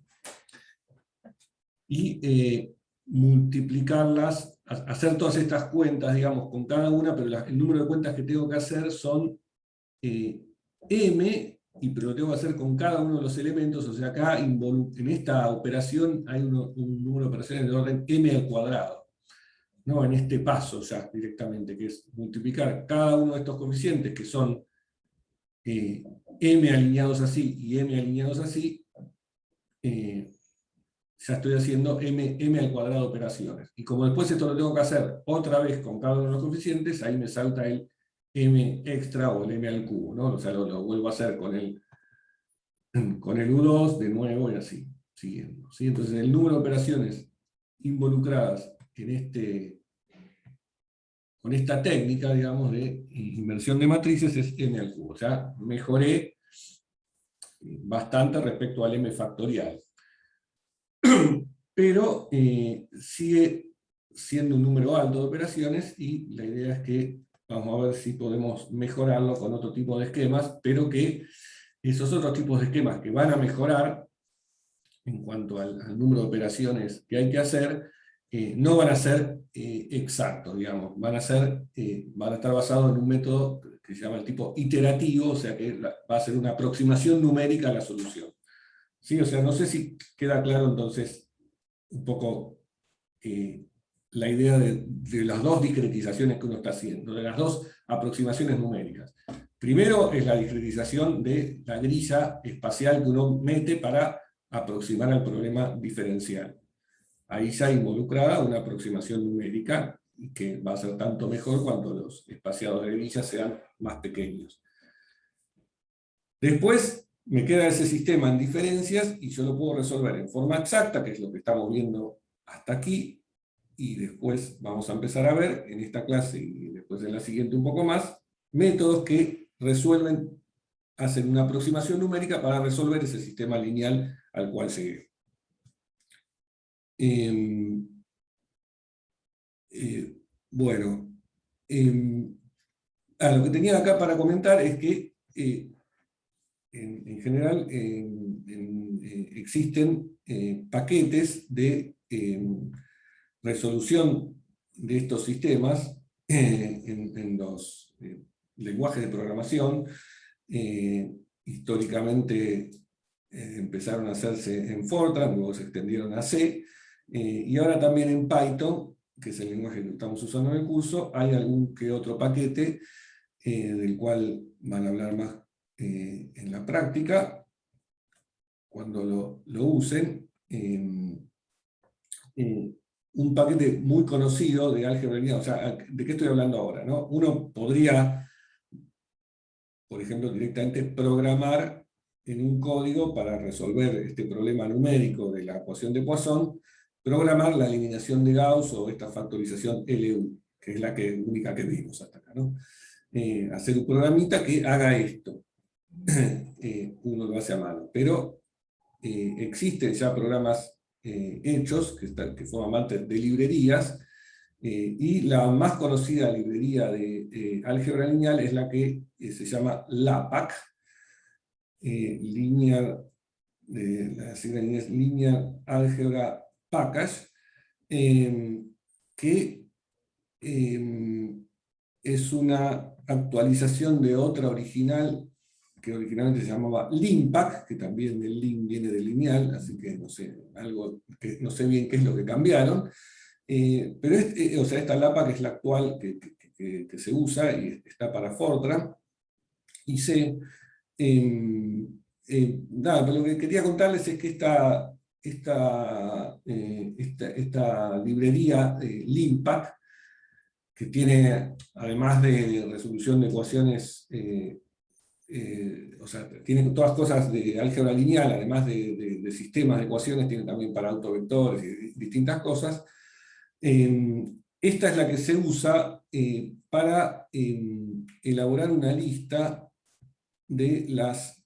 y multiplicarlas, hacer todas estas cuentas, digamos, con cada una, pero el número de cuentas que tengo que hacer son m, pero lo tengo que hacer con cada uno de los elementos, o sea, acá en esta operación hay un número de operaciones de orden m al cuadrado, ¿no? En este paso ya directamente, que es multiplicar cada uno de estos coeficientes, que son m alineados así y m alineados así, ya estoy haciendo m al cuadrado de operaciones. Y como después esto lo tengo que hacer otra vez con cada uno de los coeficientes, ahí me salta el m extra o el m al cubo, ¿no? O sea, lo vuelvo a hacer con el U2 de nuevo y así, siguiendo. ¿Sí? Entonces el número de operaciones involucradas con esta técnica, digamos, de inversión de matrices es m al cubo. O sea, mejoré bastante respecto al m factorial. Pero sigue siendo un número alto de operaciones y la idea es que vamos a ver si podemos mejorarlo con otro tipo de esquemas, pero que esos otros tipos de esquemas que van a mejorar en cuanto al número de operaciones que hay que hacer, no van a ser exactos, digamos, van a estar basados en un método que se llama el tipo iterativo, o sea que va a ser una aproximación numérica a la solución. ¿Sí? O sea, no sé si queda claro entonces un poco la idea de las dos discretizaciones que uno está haciendo, de las dos aproximaciones numéricas. Primero es la discretización de la grilla espacial que uno mete para aproximar al problema diferencial. Ahí ya involucrada una aproximación numérica, que va a ser tanto mejor cuanto los espaciados de grillas sean más pequeños. Después me queda ese sistema en diferencias y yo lo puedo resolver en forma exacta, que es lo que estamos viendo hasta aquí, y después vamos a empezar a ver en esta clase y después en la siguiente un poco más, métodos que hacen una aproximación numérica para resolver ese sistema lineal al cual llegué. Bueno, lo que tenía acá para comentar es que en general existen paquetes de resolución de estos sistemas en los lenguajes de programación. Históricamente empezaron a hacerse en Fortran, luego se extendieron a C, y ahora también en Python, que es el lenguaje que estamos usando en el curso, hay algún que otro paquete del cual van a hablar más en la práctica, cuando lo usen. Un paquete muy conocido de álgebra lineal, o sea, ¿de qué estoy hablando ahora? ¿No? Uno podría, por ejemplo, directamente programar en un código para resolver este problema numérico de la ecuación de Poisson, programar la eliminación de Gauss o esta factorización LU, que es la única que vimos hasta acá, ¿no? Hacer un programita que haga esto. Uno lo hace a mano, pero existen ya programas hechos que forman parte de librerías, y la más conocida librería de álgebra lineal es la que se llama LAPACK, la sigla en inglés Linear Algebra Package, que es una actualización de otra original que originalmente se llamaba LINPACK, que también el lin viene de lineal, así que no sé, algo que no sé bien qué es lo que cambiaron, pero o sea, esta LAPACK es la actual que se usa y está para Fortran, y nada, pero lo que quería contarles es que esta librería LINPACK, que tiene, además de resolución de ecuaciones o sea, tiene todas cosas de álgebra lineal, además de sistemas de ecuaciones, tiene también para autovectores y distintas cosas. Esta es la que se usa para elaborar una lista de las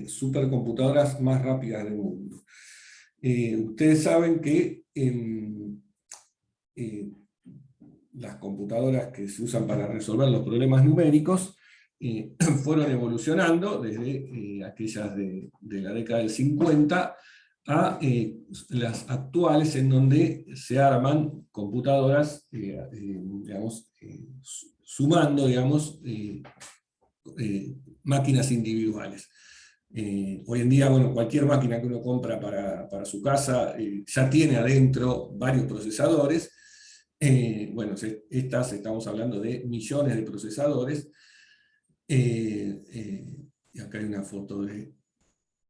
supercomputadoras más rápidas del mundo. Ustedes saben que las computadoras que se usan para resolver los problemas numéricos fueron evolucionando desde aquellas de la década del 50 a las actuales, en donde se arman computadoras, digamos, sumando, digamos, máquinas individuales. Hoy en día, bueno, cualquier máquina que uno compra para su casa ya tiene adentro varios procesadores. Bueno, estamos hablando de millones de procesadores. Y acá hay una foto de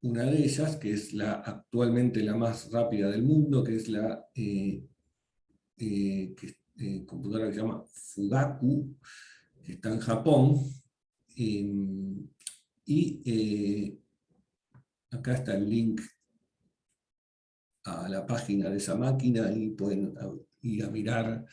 una de ellas, que es actualmente la más rápida del mundo, que es la computadora que se llama Fugaku, que está en Japón. Acá está el link a la página de esa máquina y pueden ir a mirar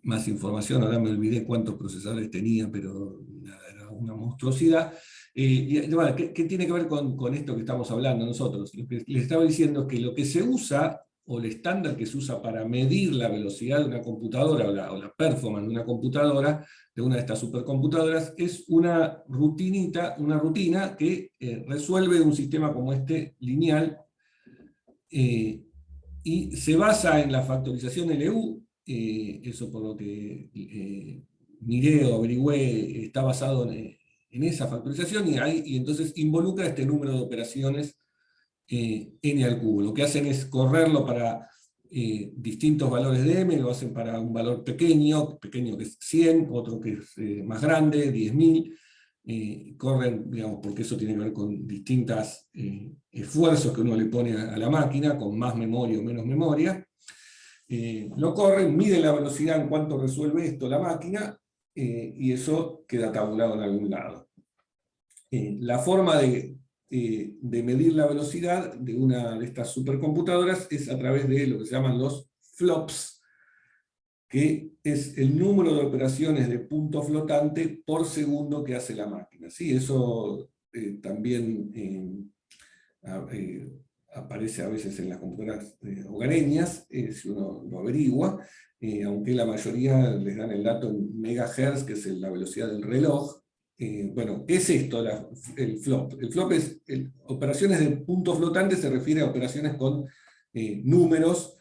más información. Ahora me olvidé cuántos procesadores tenía, pero era una monstruosidad. Bueno, ¿qué tiene que ver con esto que estamos hablando nosotros? Lo que les estaba diciendo es que lo que se usa, o el estándar que se usa para medir la velocidad de una computadora o la performance de una computadora, de una de estas supercomputadoras, es una rutina que resuelve un sistema como este, lineal, y se basa en la factorización LU. Eso por lo que miré o averigüé, está basado en esa factorización, y entonces involucra este número de operaciones n al cubo. Lo que hacen es correrlo para distintos valores de m, lo hacen para un valor pequeño que es 100, otro que es más grande, 10.000, corren, digamos, porque eso tiene que ver con distintos esfuerzos que uno le pone a la máquina, con más memoria o menos memoria. Lo corren, miden la velocidad en cuanto resuelve esto la máquina, y eso queda tabulado en algún lado. La forma de medir la velocidad de una de estas supercomputadoras es a través de lo que se llaman los flops, que es el número de operaciones de punto flotante por segundo que hace la máquina. ¿Sí? Eso también aparece a veces en las computadoras hogareñas, si uno lo averigua, aunque la mayoría les dan el dato en megahertz, que es la velocidad del reloj. Bueno, ¿qué es esto, el flop? El flop es operaciones de punto flotante, se refiere a operaciones con números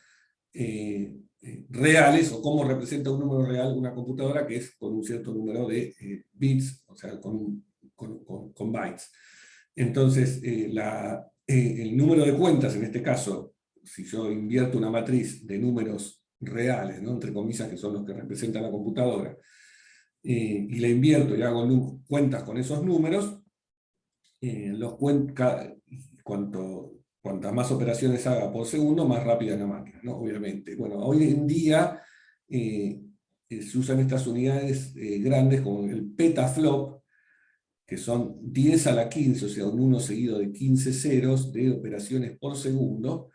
reales, o cómo representa un número real una computadora, que es con un cierto número de bits, o sea, con bytes. Entonces, el número de cuentas, en este caso, si yo invierto una matriz de números reales, ¿no?, entre comillas, que son los que representan la computadora, y la invierto y hago cuentas con esos números, cuantas más operaciones haga por segundo, más rápida es la máquina, ¿no? Obviamente. Bueno, hoy en día se usan estas unidades grandes como el petaflop, que son 10 a la 15, o sea, un 1 seguido de 15 ceros de operaciones por segundo.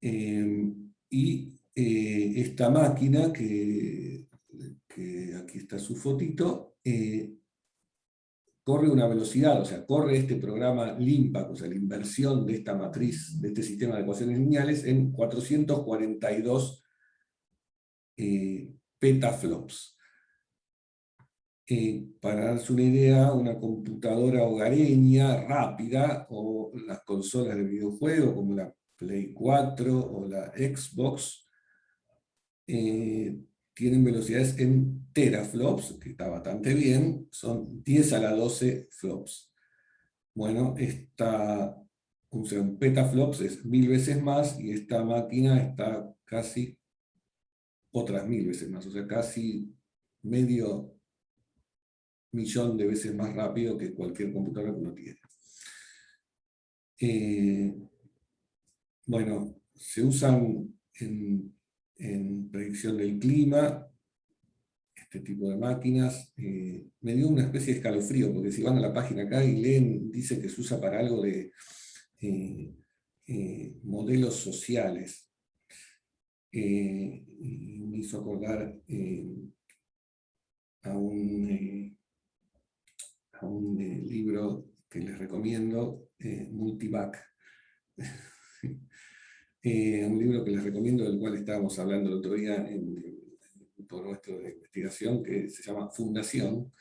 Y esta máquina, que aquí está su fotito, corre una velocidad, o sea, corre este programa LIMPAC, o sea, la inversión de esta matriz, de este sistema de ecuaciones lineales, en 442 petaflops. Para darse una idea, una computadora hogareña rápida, o las consolas de videojuegos como la Play 4 o la Xbox, tienen velocidades en teraflops, que está bastante bien, son 10 a la 12 flops. Bueno, un petaflops es 1000 veces más, y esta máquina está casi otras 1000 veces más, o sea, casi medio millón de veces más rápido que cualquier computadora que uno tiene. Bueno, se usan en predicción del clima. este tipo de máquinas. Me dio una especie de escalofrío, porque si van a la página acá y leen, dice que se usa para algo de modelos sociales. Y me hizo acordar a un libro que les recomiendo, Multivac. Un libro que les recomiendo, del cual estábamos hablando el otro día en el grupo nuestro de investigación, que se llama Fundación,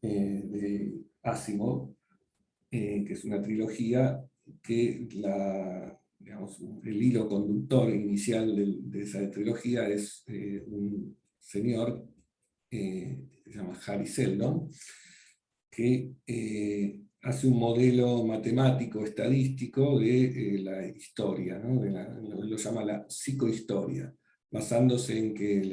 de Asimov, que es una trilogía que digamos, el hilo conductor inicial de esa trilogía es un señor que se llama Harry Seldon, que hace un modelo matemático, estadístico de la historia, ¿no? Lo llama la psicohistoria, basándose en que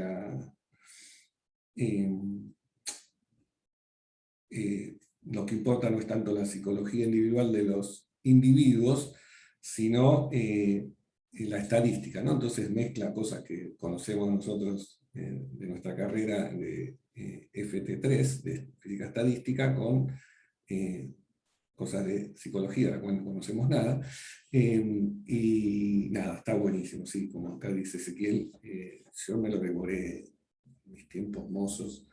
lo que importa no es tanto la psicología individual de los individuos, sino la estadística, ¿no? Entonces mezcla cosas que conocemos nosotros de nuestra carrera de FT3, de física estadística, con cosas de psicología, de la cual no conocemos nada. Y nada, está buenísimo, sí, como acá dice Ezequiel, yo me lo devoré en mis tiempos mozos,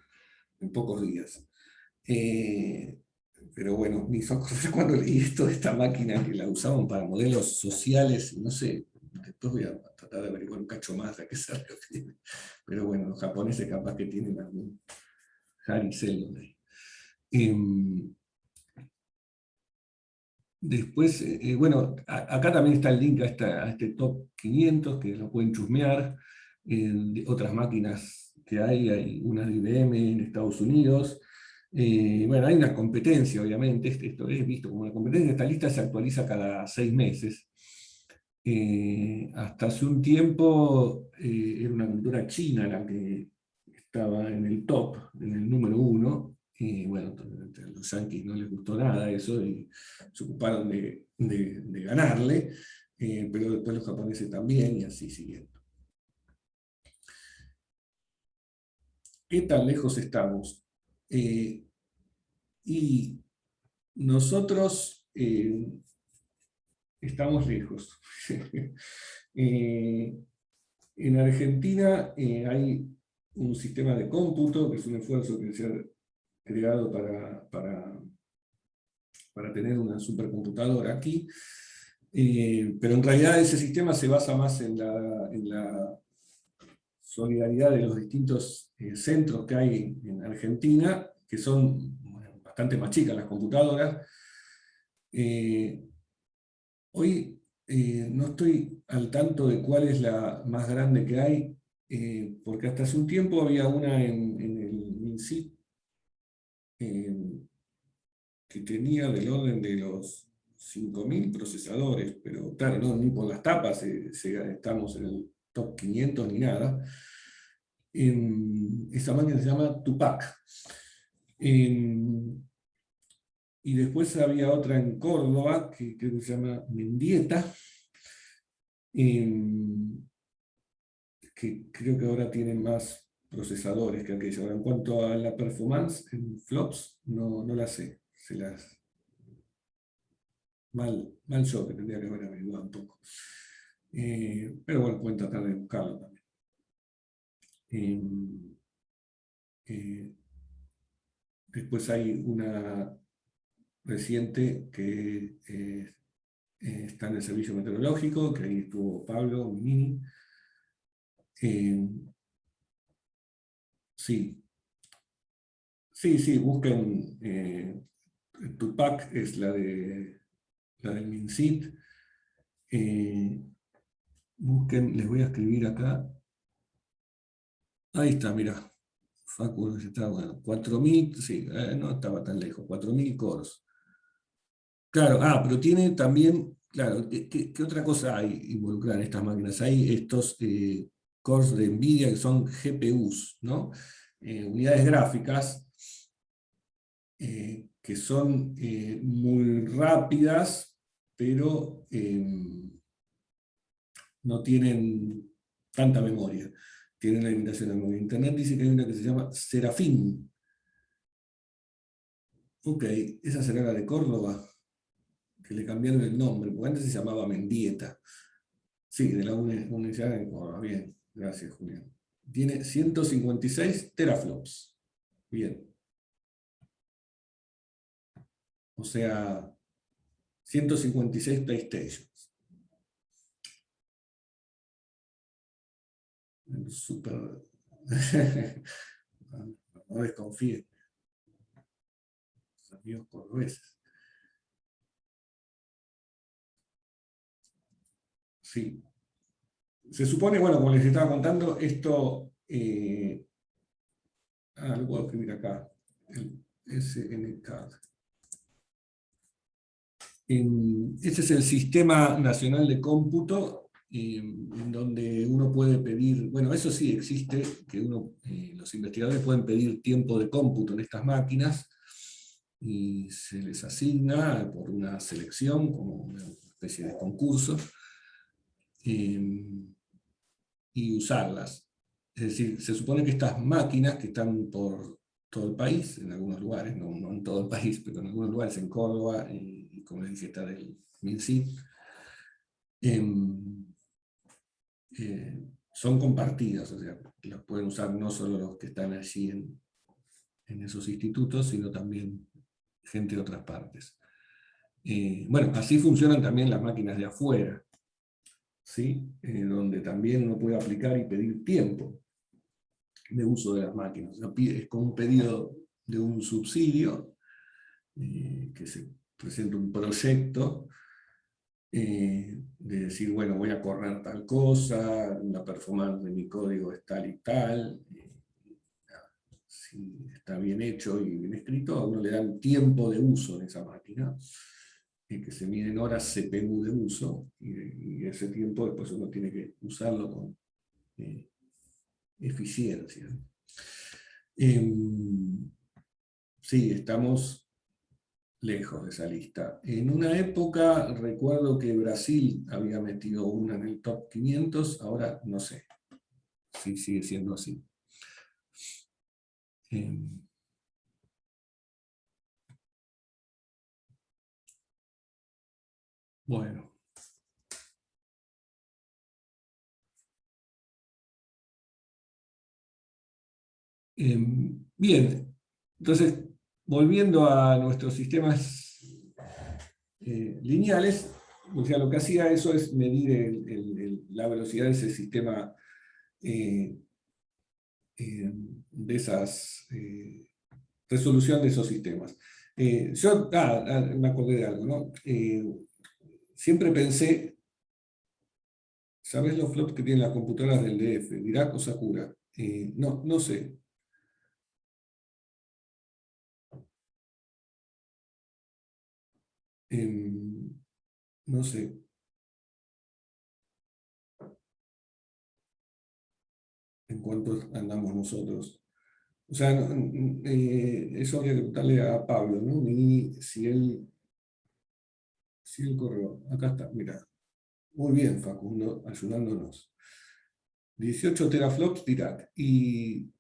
en pocos días. Pero bueno, me hizo acordar cuando leí esto de esta máquina que la usaban para modelos sociales, y no sé, después voy a tratar de averiguar un cacho más de a qué se refiere. Pero bueno, los japoneses capaz que tienen algún Harry Seldon ahí. Después, bueno, acá también está el link a este top 500, que lo pueden chusmear. De otras máquinas que hay unas de IBM en Estados Unidos. Bueno, hay una competencia, obviamente, esto es visto como una competencia. Esta lista se actualiza cada 6 meses. Hasta hace un tiempo era una cultura china la que estaba en el top, en el número 1. Y bueno, a los yanquis no les gustó nada eso y se ocuparon de ganarle, pero después los japoneses también, y así siguiendo. ¿Qué tan lejos estamos? Y nosotros estamos lejos. En Argentina hay un sistema de cómputo, que es un esfuerzo que se ha creado para tener una supercomputadora aquí, pero en realidad ese sistema se basa más en la solidaridad de los distintos centros que hay en Argentina, que son bastante más chicas las computadoras. Hoy no estoy al tanto de cuál es la más grande que hay, porque hasta hace un tiempo había una en el MinSit que tenía del orden de los 5.000 procesadores, pero claro, no, ni por las tapas estamos en el top 500 ni nada. Esa máquina se llama Tupac. Y después había otra en Córdoba, que creo que se llama Mendieta, que creo que ahora tiene más procesadores que aquella. Ahora, en cuanto a la performance en flops, no la sé. Mal yo, que tendría que haber averiguado un poco. Pero bueno, pueden tratar de buscarlo también. Después hay una reciente que está en el servicio meteorológico, que ahí estuvo Pablo Minini. Sí, sí, busquen. Tupac es la del MinSit. Busquen, les voy a escribir acá. Ahí está, mira. Facu está, bueno, 4.000, sí, no estaba tan lejos, 4.000 cores. Claro, pero tiene también, claro, ¿qué otra cosa hay involucrada en estas máquinas? Hay estos cores de NVIDIA que son GPUs, ¿no? Unidades gráficas que son muy rápidas, pero no tienen tanta memoria. tienen la limitación. En Internet dice que hay una que se llama Serafín. Ok, esa será la de Córdoba, que le cambiaron el nombre, porque antes se llamaba Mendieta. Sí, de la Universidad de Córdoba. Bien, gracias, Julián. Tiene 156 teraflops. Bien. O sea, 156 PlayStations. Super. No desconfíe. Los amigos cordobeses. Sí. Se supone, bueno, como les estaba contando, esto. Lo puedo escribir acá. El SNCAD. Este es el Sistema Nacional de Cómputo, en donde uno puede pedir, bueno, eso sí existe, que los investigadores pueden pedir tiempo de cómputo en estas máquinas, y se les asigna por una selección, como una especie de concurso, y usarlas. Es decir, se supone que estas máquinas que están por todo el país, en algunos lugares, no en todo el país, pero en algunos lugares, en Córdoba, y como les dije, está del MinSIT, son compartidas, o sea, las pueden usar no solo los que están allí en esos institutos, sino también gente de otras partes. Bueno, así funcionan también las máquinas de afuera, ¿sí? Donde también uno puede aplicar y pedir tiempo de uso de las máquinas. O sea, es como un pedido de un subsidio, que se presenta un proyecto, de decir, bueno, voy a correr tal cosa, la performance de mi código es tal y tal, si está bien hecho y bien escrito, a uno le dan tiempo de uso de esa máquina, que se mide en horas CPU de uso, y ese tiempo después uno tiene que usarlo con eficiencia. Sí, estamos lejos de esa lista. En una época recuerdo que Brasil había metido una en el top 500, ahora no sé si sigue siendo así. Bueno. Bien, entonces, volviendo a nuestros sistemas lineales, o sea, lo que hacía eso es medir la velocidad de ese sistema, de esas resolución de esos sistemas. Me acordé de algo, ¿no? Siempre pensé, ¿sabés los flops que tienen las computadoras del DF? Dirac o Sakura. No sé. No sé. En cuánto andamos nosotros. O sea, eso habría que preguntarle a Pablo, ¿no? Y si él corrió. Acá está, mira. Muy bien, Facundo, ayudándonos. 18 teraflops Dirac. Y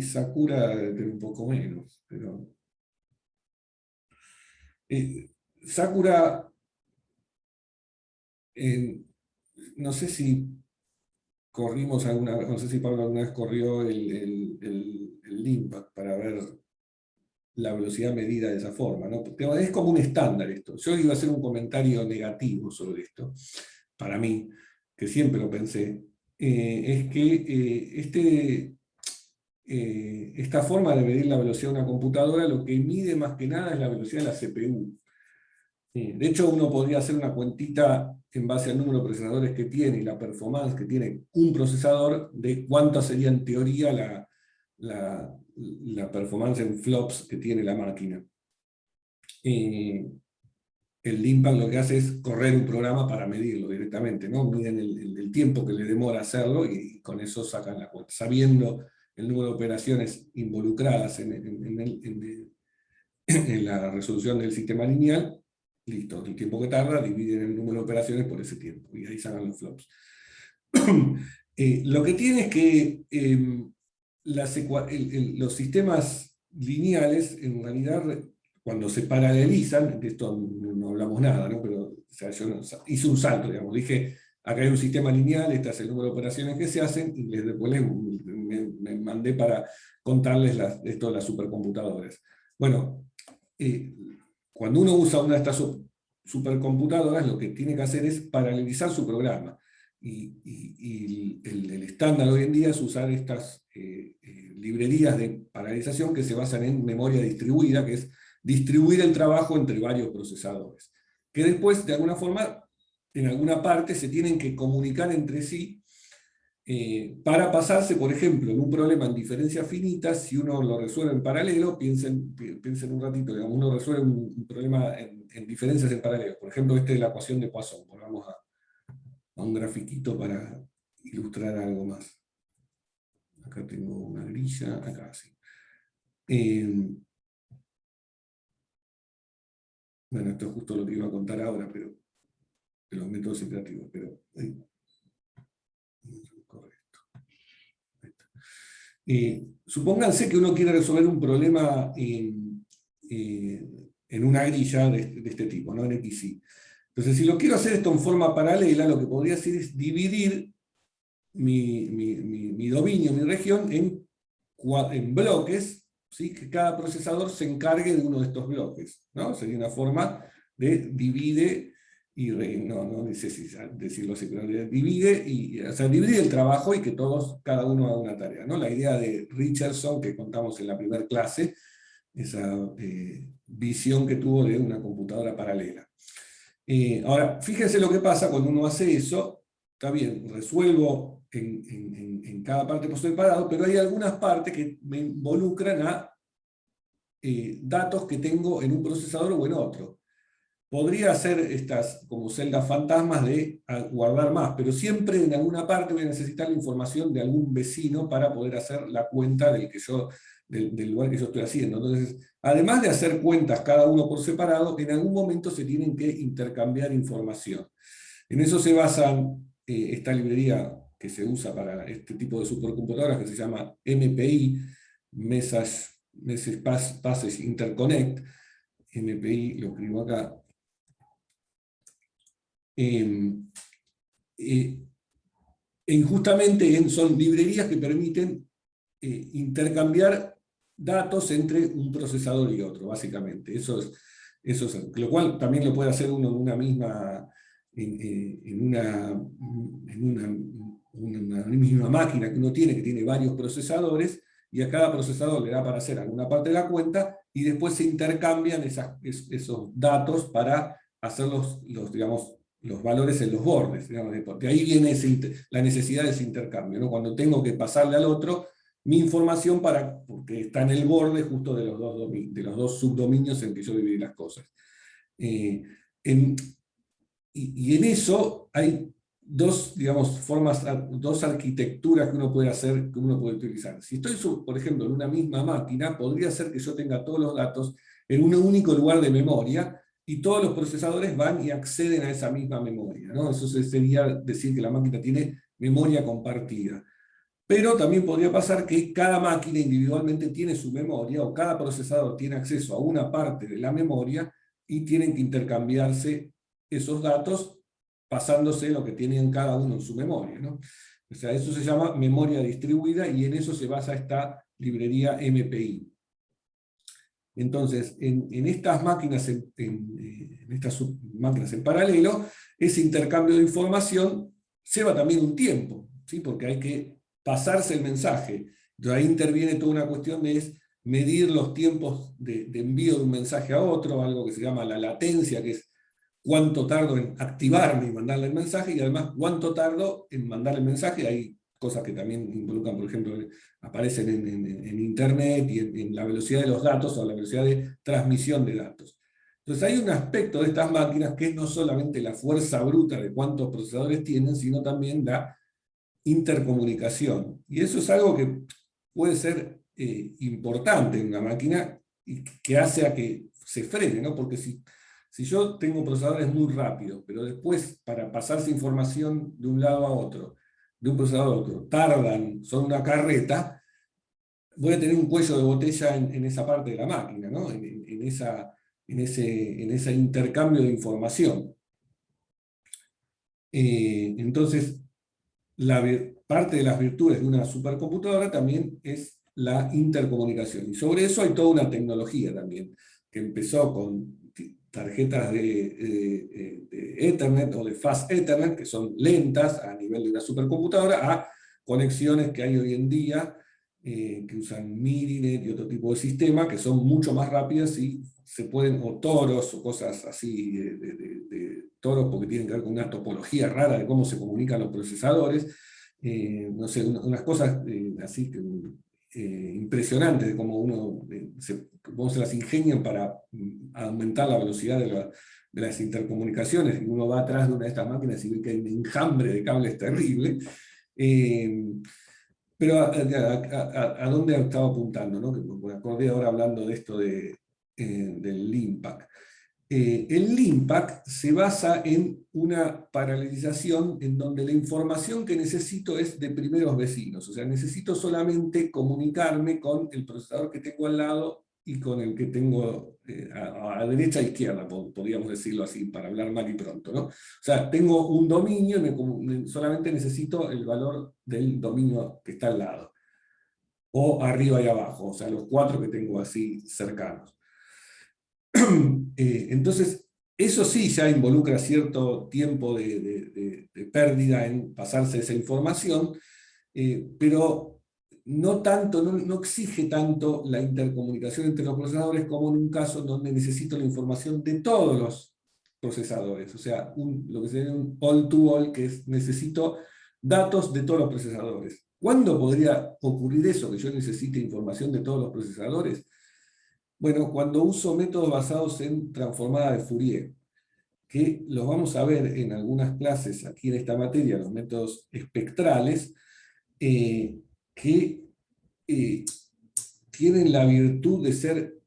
Sakura tiene un poco menos, pero... Sakura, no sé si corrimos alguna vez, no sé si Pablo alguna vez corrió el Limpak para ver la velocidad medida de esa forma, ¿no? Porque es como un estándar esto. Yo iba a hacer un comentario negativo sobre esto, para mí, que siempre lo pensé, es que esta forma de medir la velocidad de una computadora lo que mide más que nada es la velocidad de la CPU. De hecho, uno podría hacer una cuentita en base al número de procesadores que tiene y la performance que tiene un procesador, de cuánta sería en teoría la performance en flops que tiene la máquina. El Limpak lo que hace es correr un programa para medirlo directamente, ¿no? Miden el tiempo que le demora hacerlo y con eso sacan la cuenta. Sabiendo el número de operaciones involucradas en la resolución del sistema lineal, listo, el tiempo que tarda, dividen el número de operaciones por ese tiempo, y ahí sacan los flops. Lo que tiene es que los sistemas lineales, en realidad, cuando se paralelizan, de esto no hablamos nada, ¿no? Pero o sea, hice un salto, digamos, dije, acá hay un sistema lineal, este es el número de operaciones que se hacen, y después me mandé para contarles esto de las supercomputadoras. Bueno, cuando uno usa una de estas supercomputadoras, lo que tiene que hacer es paralelizar su programa. Y el estándar hoy en día es usar estas librerías de paralelización que se basan en memoria distribuida, que es distribuir el trabajo entre varios procesadores, que después, de alguna forma, en alguna parte se tienen que comunicar entre sí para pasarse, por ejemplo, en un problema en diferencias finitas, si uno lo resuelve en paralelo, piensen un ratito, digamos, uno resuelve un problema en diferencias en paralelo. Por ejemplo, este es la ecuación de Poisson. Volvamos a un grafiquito para ilustrar algo más. Acá tengo una grilla, acá sí. Bueno, esto es justo lo que iba a contar ahora, pero de los métodos iterativos, pero correcto. Supónganse que uno quiere resolver un problema en una grilla de este tipo, ¿no? En XY. Entonces, si lo quiero hacer esto en forma paralela, lo que podría hacer es dividir mi dominio, mi región, en bloques, ¿sí? Que cada procesador se encargue de uno de estos bloques, ¿no? Sería una forma de divide y no necesito decirlo así, pero divide, o sea, divide el trabajo y que todos, cada uno haga una tarea, ¿no? La idea de Richardson, que contamos en la primera clase, esa visión que tuvo de una computadora paralela. Ahora, fíjense lo que pasa cuando uno hace eso. Está bien, resuelvo en cada parte por separado, pero hay algunas partes que me involucran a datos que tengo en un procesador o en otro. Podría hacer estas como celdas fantasmas de guardar más, pero siempre en alguna parte voy a necesitar la información de algún vecino para poder hacer la cuenta del lugar que yo estoy haciendo. Entonces, además de hacer cuentas cada uno por separado, en algún momento se tienen que intercambiar información. En eso se basa esta librería que se usa para este tipo de supercomputadoras, que se llama MPI, Message Passage Interconnect. MPI, lo escribo acá. Justamente son librerías que permiten intercambiar datos entre un procesador y otro, básicamente. Eso es, lo cual también lo puede hacer uno en una misma, una misma máquina que uno tiene, que tiene varios procesadores, y a cada procesador le da para hacer alguna parte de la cuenta, y después se intercambian esos datos para hacer digamos, los valores en los bordes. Digamos, de ahí viene la necesidad de ese intercambio, ¿no? Cuando tengo que pasarle al otro mi información porque está en el borde justo de los dos subdominios en que yo dividí las cosas. Y en eso hay digamos, dos arquitecturas que uno puede hacer, que uno puede utilizar. Si estoy, por ejemplo, en una misma máquina, podría ser que yo tenga todos los datos en un único lugar de memoria, y todos los procesadores van y acceden a esa misma memoria, ¿no? Eso sería decir que la máquina tiene memoria compartida. Pero también podría pasar que cada máquina individualmente tiene su memoria, o cada procesador tiene acceso a una parte de la memoria, y tienen que intercambiarse esos datos pasándose lo que tienen cada uno en su memoria, ¿no? O sea, eso se llama memoria distribuida, y en eso se basa esta librería MPI. Entonces, en estas máquinas, estas máquinas en paralelo, ese intercambio de información lleva también un tiempo, ¿sí? Porque hay que pasarse el mensaje. Entonces, ahí interviene toda una cuestión de medir los tiempos de envío de un mensaje a otro, algo que se llama la latencia, que es cuánto tardo en activarme y mandarle el mensaje, y además cuánto tardo en mandarle el mensaje. Hay cosas que también involucran, por ejemplo, aparecen en Internet y en la velocidad de los datos, o la velocidad de transmisión de datos. Entonces hay un aspecto de estas máquinas que es no solamente la fuerza bruta de cuántos procesadores tienen, sino también la intercomunicación. Y eso es algo que puede ser importante en una máquina, y que hace a que se frene, ¿no? Porque si yo tengo procesadores muy rápidos, pero después, para pasarse información de un lado a otro, de un procesador a otro tardan, son una carreta, voy a tener un cuello de botella en esa parte de la máquina, ¿no? En ese intercambio de información. Entonces, parte de las virtudes de una supercomputadora también es la intercomunicación. Y sobre eso hay toda una tecnología también, que empezó con tarjetas de Ethernet o de Fast Ethernet, que son lentas a nivel de una supercomputadora, a conexiones que hay hoy en día, que usan MIDI y otro tipo de sistema, que son mucho más rápidas y se pueden, o toros, o cosas así, de toros, porque tienen que ver con una topología rara de cómo se comunican los procesadores, no sé, unas cosas así impresionantes de cómo cómo se las ingenian para aumentar la velocidad de las intercomunicaciones, y uno va atrás de una de estas máquinas y ve que hay un enjambre de cables terrible. Pero ¿a dónde estaba apuntando? ¿No? Me acordé ahora hablando de esto del LINPACK. El LINPACK se basa en una paralelización en donde la información que necesito es de primeros vecinos. O sea, necesito solamente comunicarme con el procesador que tengo al lado y con el que tengo a derecha e izquierda, podríamos decirlo así, para hablar mal y pronto, ¿no? O sea, tengo un dominio y solamente necesito el valor del dominio que está al lado. O arriba y abajo, o sea, los 4 que tengo así cercanos. Entonces, eso sí ya involucra cierto tiempo de pérdida en pasarse esa información, pero no tanto, no exige tanto la intercomunicación entre los procesadores como en un caso donde necesito la información de todos los procesadores, o sea, lo que sería un all-to-all, que es necesito datos de todos los procesadores. ¿Cuándo podría ocurrir eso, que yo necesite información de todos los procesadores? Bueno, cuando uso métodos basados en transformada de Fourier, que los vamos a ver en algunas clases aquí en esta materia, los métodos espectrales, que tienen la virtud de ser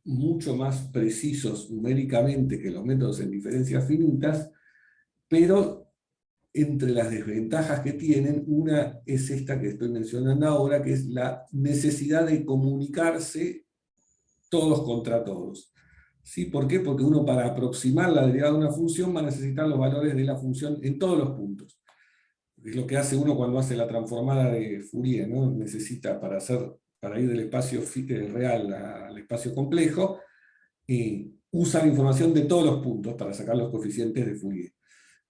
mucho más precisos numéricamente que los métodos en diferencias finitas, pero entre las desventajas que tienen, una es esta que estoy mencionando ahora, que es la necesidad de comunicarse todos contra todos. ¿Sí? ¿Por qué? Porque uno, para aproximar la derivada de una función, va a necesitar los valores de la función en todos los puntos. Es lo que hace uno cuando hace la transformada de Fourier, ¿no? Necesita, para ir del espacio real al espacio complejo, usa la información de todos los puntos para sacar los coeficientes de Fourier.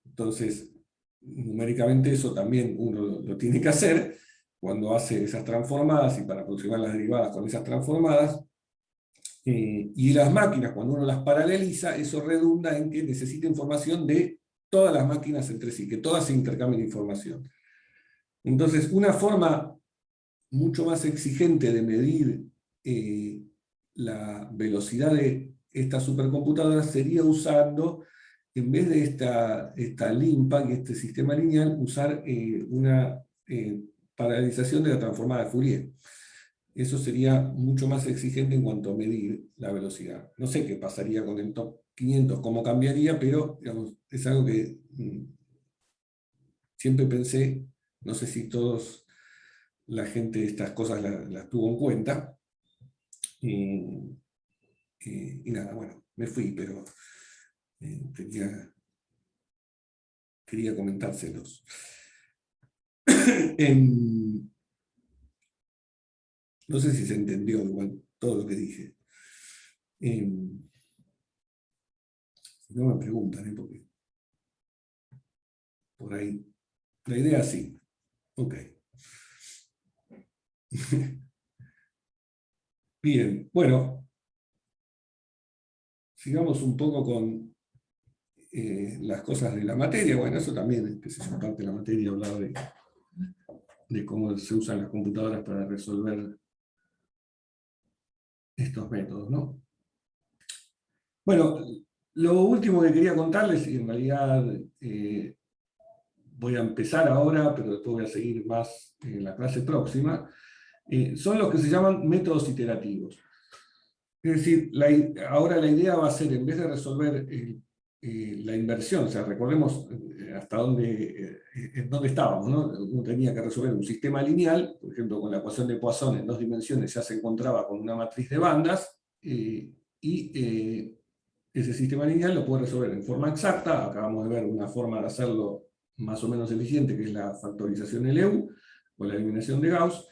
Entonces, numéricamente eso también uno lo tiene que hacer cuando hace esas transformadas, y para aproximar las derivadas con esas transformadas. Y las máquinas, cuando uno las paraleliza, eso redunda en que necesita información de todas las máquinas entre sí, que todas se intercambien información. Entonces, una forma mucho más exigente de medir la velocidad de estas supercomputadoras sería usando, en vez de esta LINPACK y este sistema lineal, usar una paralelización de la transformada de Fourier. Eso sería mucho más exigente en cuanto a medir la velocidad. No sé qué pasaría con el top 500, cómo cambiaría, pero digamos, es algo que siempre pensé, no sé si la gente estas cosas las tuvo en cuenta. Y nada, bueno, me fui, pero quería comentárselos. No sé si se entendió igual todo lo que dije. Si no me preguntan, porque por ahí. La idea sí. Ok. Bien, bueno. Sigamos un poco con las cosas de la materia. Bueno, eso también es parte de la materia, hablar de cómo se usan las computadoras para resolver estos métodos, ¿no? Bueno, lo último que quería contarles, y en realidad voy a empezar ahora, pero después voy a seguir más en la clase próxima, son los que se llaman métodos iterativos. Es decir, ahora la idea va a ser, en vez de resolver la inversión, o sea, recordemos hasta dónde, en dónde estábamos, ¿no? Uno tenía que resolver un sistema lineal, por ejemplo, con la ecuación de Poisson en 2 dimensiones ya se encontraba con una matriz de bandas, ese sistema lineal lo puede resolver en forma exacta. Acabamos de ver una forma de hacerlo más o menos eficiente, que es la factorización LU, o la eliminación de Gauss.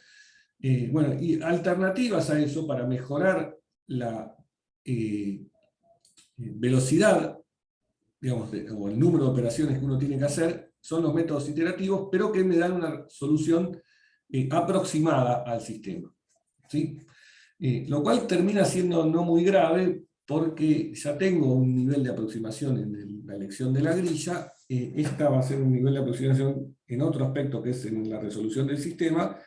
Bueno, y alternativas a eso para mejorar la velocidad, digamos, o el número de operaciones que uno tiene que hacer, son los métodos iterativos, pero que me dan una solución aproximada al sistema, ¿sí? Lo cual termina siendo no muy grave, porque ya tengo un nivel de aproximación en la elección de la grilla. Esta va a ser un nivel de aproximación en otro aspecto, que es en la resolución del sistema,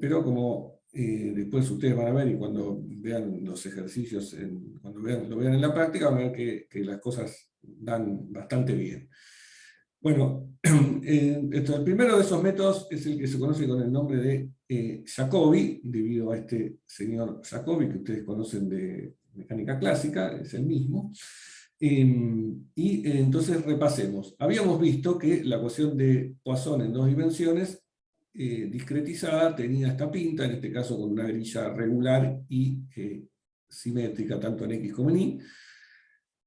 pero como después ustedes van a ver, y cuando vean los ejercicios, cuando lo vean en la práctica, van a ver que las cosas van bastante bien. Bueno, el primero de esos métodos es el que se conoce con el nombre de Jacobi, debido a este señor Jacobi, que ustedes conocen de mecánica clásica, es el mismo. Entonces repasemos. Habíamos visto que la ecuación de Poisson en 2 dimensiones, discretizada, tenía esta pinta, en este caso con una grilla regular y simétrica, tanto en X como en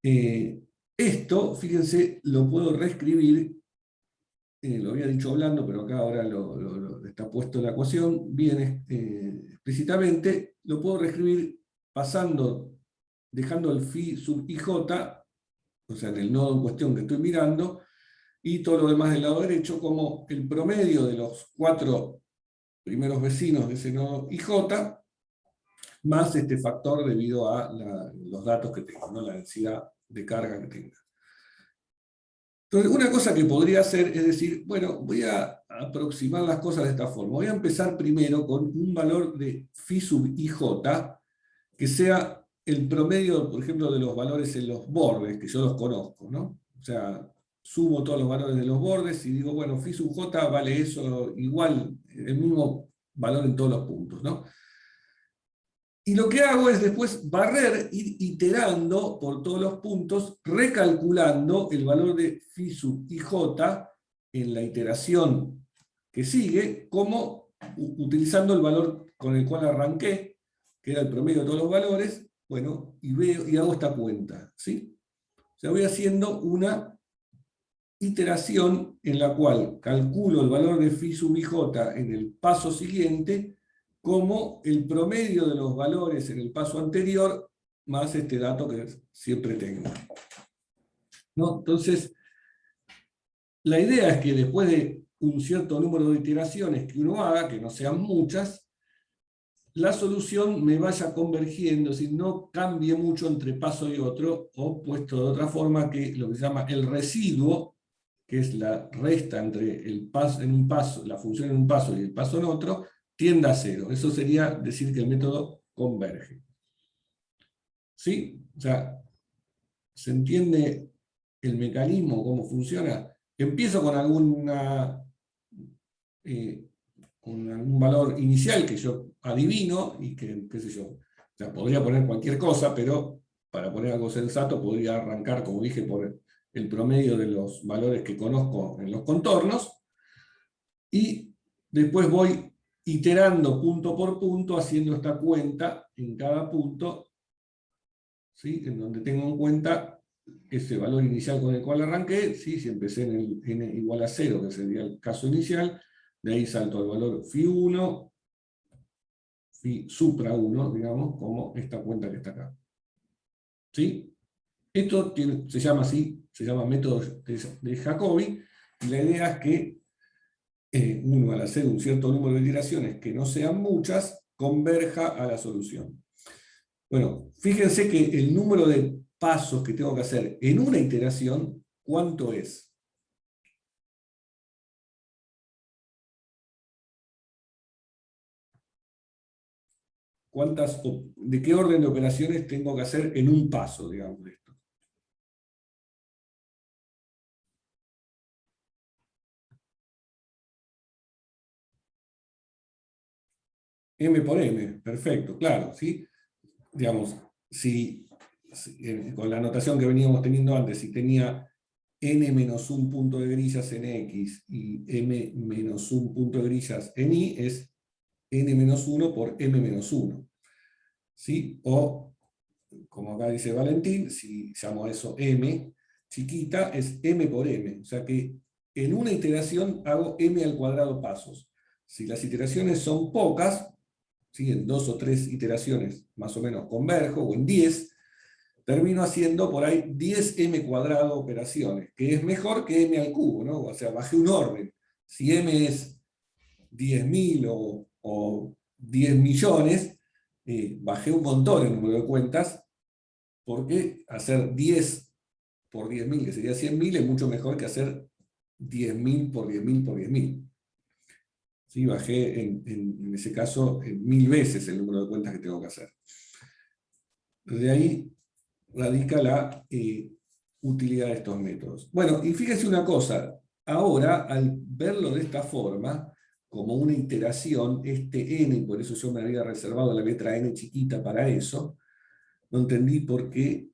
Y. Esto, fíjense, lo puedo reescribir, lo había dicho hablando, pero acá ahora está puesto en la ecuación, bien explícitamente, lo puedo reescribir dejando el phi sub ij, o sea, en el nodo en cuestión que estoy mirando, y todo lo demás del lado derecho como el promedio de los 4 primeros vecinos de ese nodo ij, más este factor debido a los datos que tengo, ¿no? La densidad de carga que tenga. Entonces, una cosa que podría hacer es decir, bueno, voy a aproximar las cosas de esta forma. Voy a empezar primero con un valor de phi sub ij, que sea el promedio, por ejemplo, de los valores en los bordes, que yo los conozco, ¿no? O sea, sumo todos los valores de los bordes y digo, bueno, phi sub j vale eso igual, el mismo valor en todos los puntos, ¿no? Y lo que hago es después barrer, ir iterando por todos los puntos, recalculando el valor de phi sub ij en la iteración que sigue, como utilizando el valor con el cual arranqué, que era el promedio de todos los valores, bueno, y veo y hago esta cuenta, ¿sí? O sea, voy haciendo una iteración en la cual calculo el valor de phi sub ij en el paso siguiente, como el promedio de los valores en el paso anterior, más este dato que siempre tengo, ¿no? Entonces, la idea es que después de un cierto número de iteraciones que uno haga, que no sean muchas, la solución me vaya convergiendo, es decir, no cambie mucho entre paso y otro, o puesto de otra forma, que lo que se llama el residuo, que es la resta entre el paso, en un paso, la función en un paso y el paso en otro, tienda a cero. Eso sería decir que el método converge. ¿Sí? O sea, ¿se entiende el mecanismo, cómo funciona? Empiezo con algún valor inicial que yo adivino y que, qué sé yo, o sea, podría poner cualquier cosa, pero para poner algo sensato podría arrancar, como dije, por el promedio de los valores que conozco en los contornos, y después voy iterando punto por punto, haciendo esta cuenta en cada punto, ¿sí? En donde tengo en cuenta ese valor inicial con el cual arranqué, ¿sí? Si empecé en el n igual a 0, que sería el caso inicial, de ahí salto al valor phi1, phi supra 1, digamos, como esta cuenta que está acá. ¿Sí? Esto se llama así, se llama método de Jacobi, y la idea es que uno, al hacer un cierto número de iteraciones que no sean muchas, converja a la solución. Bueno, fíjense que el número de pasos que tengo que hacer en una iteración, ¿cuánto es? ¿De qué orden de operaciones tengo que hacer en un paso, digamos, de esto? M por M, perfecto, claro, ¿sí? Digamos, si con la notación que veníamos teniendo antes, si tenía n menos un punto de grillas en X y m menos un punto de grillas en Y, es n menos 1 por m menos 1. ¿Sí? O, como acá dice Valentín, si llamo a eso m chiquita, es m por m. O sea que en una iteración hago m al cuadrado pasos. Si las iteraciones son pocas, ¿sí? En 2 o 3 iteraciones más o menos converjo, o en 10, termino haciendo por ahí 10m cuadrado operaciones, que es mejor que m al cubo, ¿no? O sea, bajé un orden. Si m es 10.000 o 10 millones, bajé un montón el número de cuentas, porque hacer 10 por 10.000, que sería 100.000, es mucho mejor que hacer 10.000 por 10.000 por 10.000. ¿Sí? Bajé en ese caso 1000 veces el número de cuentas que tengo que hacer. De ahí radica la utilidad de estos métodos. Bueno, y fíjese una cosa, ahora al verlo de esta forma, como una iteración, este n, por eso yo me había reservado la letra n chiquita para eso, no entendí por qué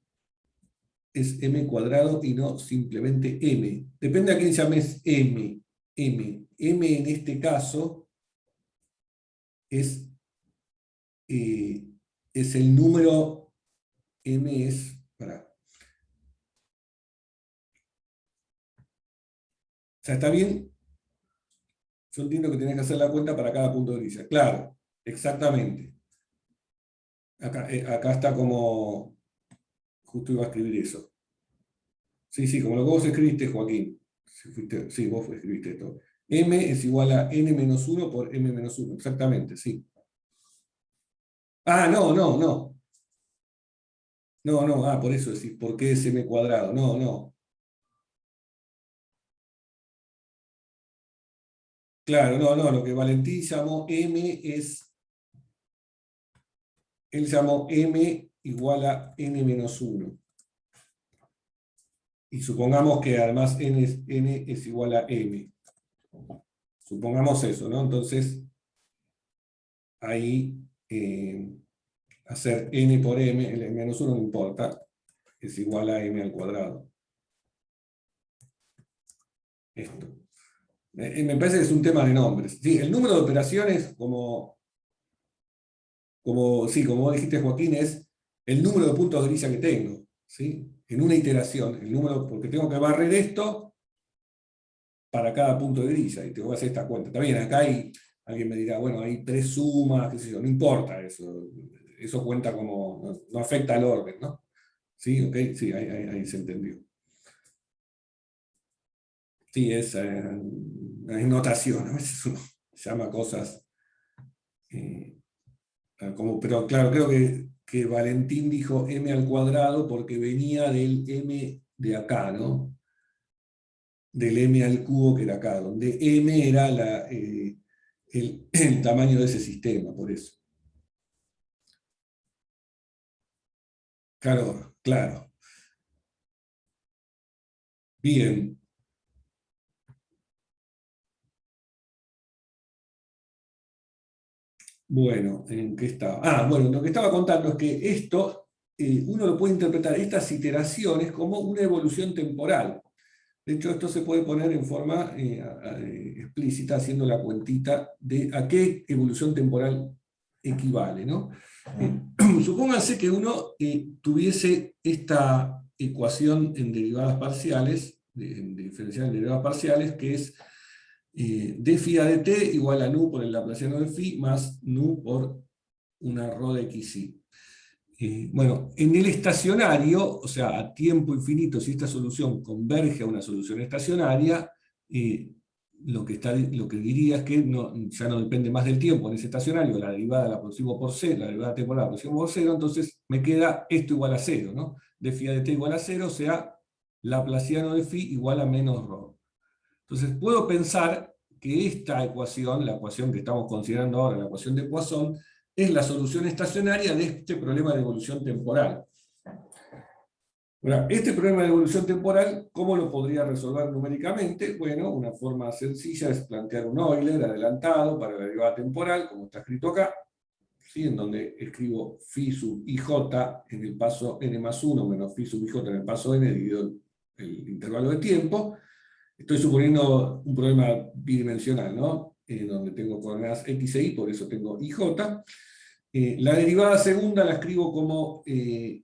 es m cuadrado y no simplemente m. Depende a quién llames m. M en este caso es el número, m es, para. O sea, está bien, yo entiendo que tenés que hacer la cuenta para cada punto de grilla. Claro, exactamente. Acá está como, justo iba a escribir eso. Sí, sí, como lo que vos escribiste, Joaquín. Sí, vos escribiste esto. M es igual a n menos 1 por m menos 1, exactamente, sí. Ah, no, no, no. No, no, por eso decís, ¿por qué es m cuadrado? No, no. Claro, no, no, lo que Valentín llamó m es, él llamó m igual a n menos 1. Y supongamos que además n es igual a m. Supongamos eso, ¿no? Entonces, ahí hacer n por m, el menos 1 no importa, es igual a m al cuadrado. Esto. Me parece que es un tema de nombres. Sí, el número de operaciones, como vos dijiste, Joaquín, es el número de puntos de grilla que tengo. ¿Sí? En una iteración, el número, porque tengo que barrer esto para cada punto de grilla, y tengo que hacer esta cuenta. También acá alguien me dirá, bueno, hay 3 sumas, qué sé yo, no importa eso. Eso cuenta como, no afecta al orden, ¿no? Sí, ok, sí, ahí se entendió. Sí, es notación, a veces uno llama cosas pero claro, creo que Valentín dijo m al cuadrado porque venía del m de acá, ¿no? Del m al cubo que era acá, donde m era el tamaño de ese sistema, por eso. Claro, claro. Bien. Bueno, ¿en qué estaba? Bueno, lo que estaba contando es que esto, uno lo puede interpretar, estas iteraciones, como una evolución temporal. De hecho, esto se puede poner en forma explícita, haciendo la cuentita de a qué evolución temporal equivale, ¿no? Supónganse que uno tuviese esta ecuación en derivadas parciales, en diferencial en derivadas parciales, que es d phi a dt igual a nu por el laplaciano de phi más nu por una rho de xi. Bueno, en el estacionario, o sea, a tiempo infinito, si esta solución converge a una solución estacionaria, lo que diría es que ya no depende más del tiempo en ese estacionario, la derivada la aproximo por cero, la derivada temporal la aproximo por cero, entonces me queda esto igual a cero, ¿no? De phi a dt igual a cero, o sea, laplaciano de phi igual a menos rho. Entonces puedo pensar que esta ecuación, la ecuación que estamos considerando ahora, la ecuación de Poisson, es la solución estacionaria de este problema de evolución temporal. Ahora, este problema de evolución temporal, ¿cómo lo podría resolver numéricamente? Bueno, una forma sencilla es plantear un Euler adelantado para la derivada temporal, como está escrito acá. ¿sí? En donde escribo phi sub ij en el paso n+1 menos phi sub ij en el paso n dividido el intervalo de tiempo. Estoy suponiendo un problema bidimensional, ¿no? En donde tengo coordenadas x e y, por eso tengo ij. La derivada segunda la escribo como en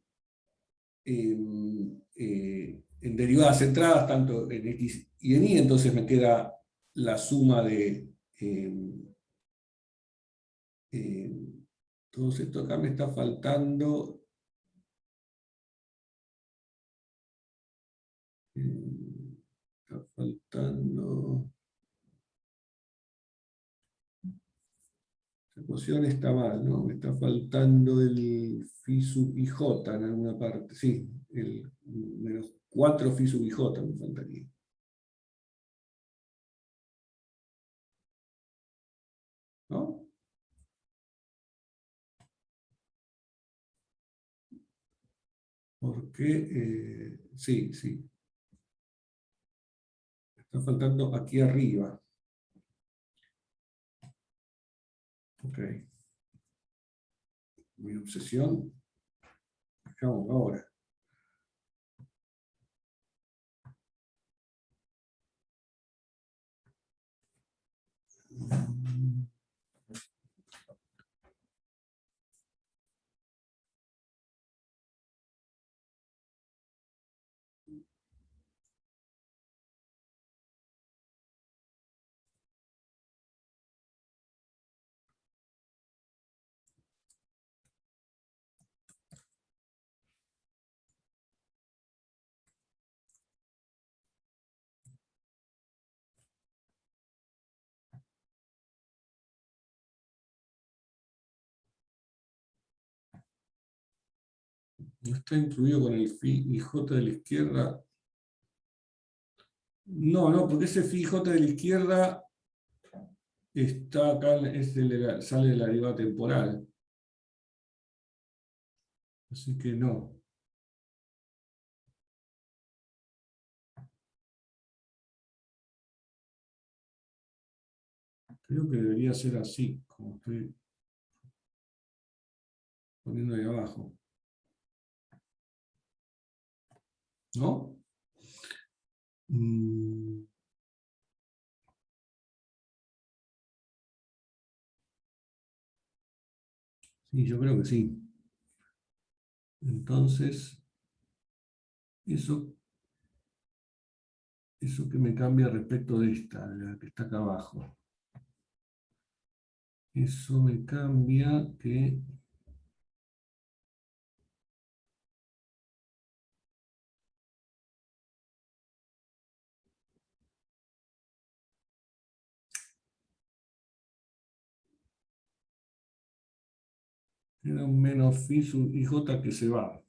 derivadas centradas, tanto en x y en y, entonces me queda la suma de todo esto. Acá me está faltando está faltando esta ecuación está mal, ¿no? Me está faltando el phi sub ij en alguna parte, sí, el menos 4 phi sub ij me faltaría. ¿No? Porque, sí, sí. Está faltando aquí arriba. Ok. Mi obsesión. Dejamos ahora. ¿No está incluido con el phi ij de la izquierda? No, no, porque ese phi ij de la izquierda está acá, sale de la derivada temporal. Así que no. Creo que debería ser así, como estoy poniendo ahí abajo. ¿No? Sí, yo creo que sí. Entonces, eso que me cambia respecto de esta, de la que está acá abajo. Eso me cambia que era un menos phi sub ij que se va.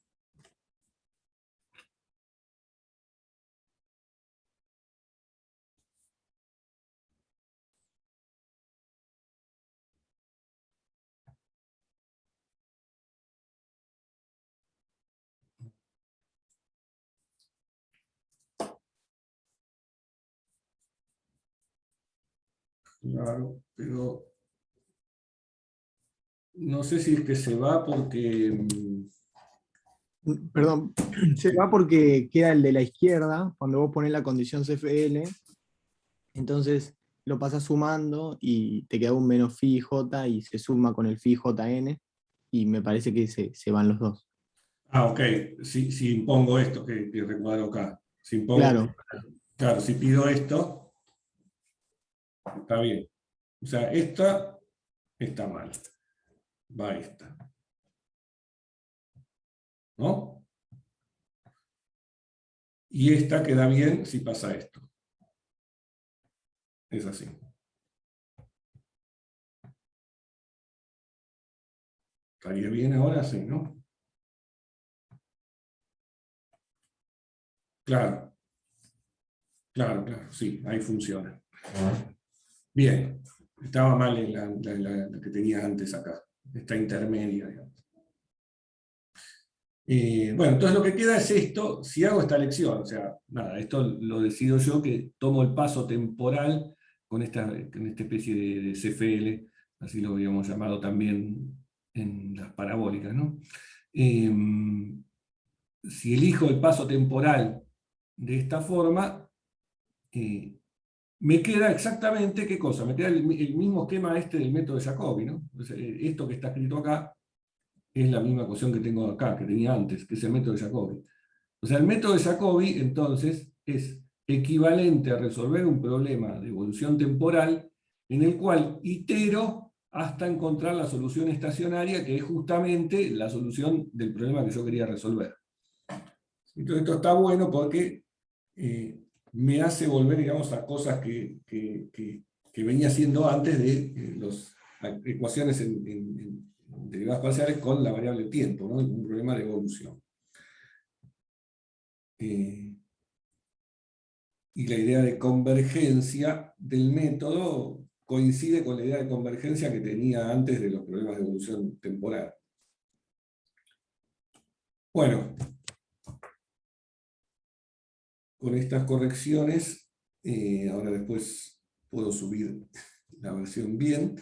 Claro, pero no sé si es que se va porque... Perdón, se va porque queda el de la izquierda, cuando vos pones la condición CFL, entonces lo pasas sumando y te queda un menos phi j y se suma con el phi jn, y me parece que se van los dos. Ah, ok, si impongo esto que recuadro acá. Si impongo, Claro, claro, si pido esto, está bien. O sea, esta está mal. Va esta. ¿No? Y esta queda bien si pasa esto. Es así. ¿Estaría bien ahora? Sí, ¿no? Claro, claro, claro, sí, ahí funciona. Bien, estaba mal en la que tenía antes acá, esta intermedia, digamos. Bueno, entonces lo que queda es esto, si hago esta lección, o sea, nada, esto lo decido yo, que tomo el paso temporal con esta especie de CFL, así lo habíamos llamado también en las parabólicas, ¿no? Si elijo el paso temporal de esta forma, me queda exactamente, ¿qué cosa? Me queda el mismo esquema del método de Jacobi, ¿no? Entonces, esto que está escrito acá es la misma ecuación que tengo acá, que tenía antes, que es el método de Jacobi. O sea, el método de Jacobi, entonces, es equivalente a resolver un problema de evolución temporal en el cual itero hasta encontrar la solución estacionaria, que es justamente la solución del problema que yo quería resolver. Entonces, esto está bueno porque me hace volver, digamos, a cosas que venía haciendo antes de las ecuaciones en derivadas parciales con la variable tiempo, ¿no? Un problema de evolución. Y la idea de convergencia del método coincide con la idea de convergencia que tenía antes de los problemas de evolución temporal. Bueno, con estas correcciones, ahora después puedo subir la versión bien.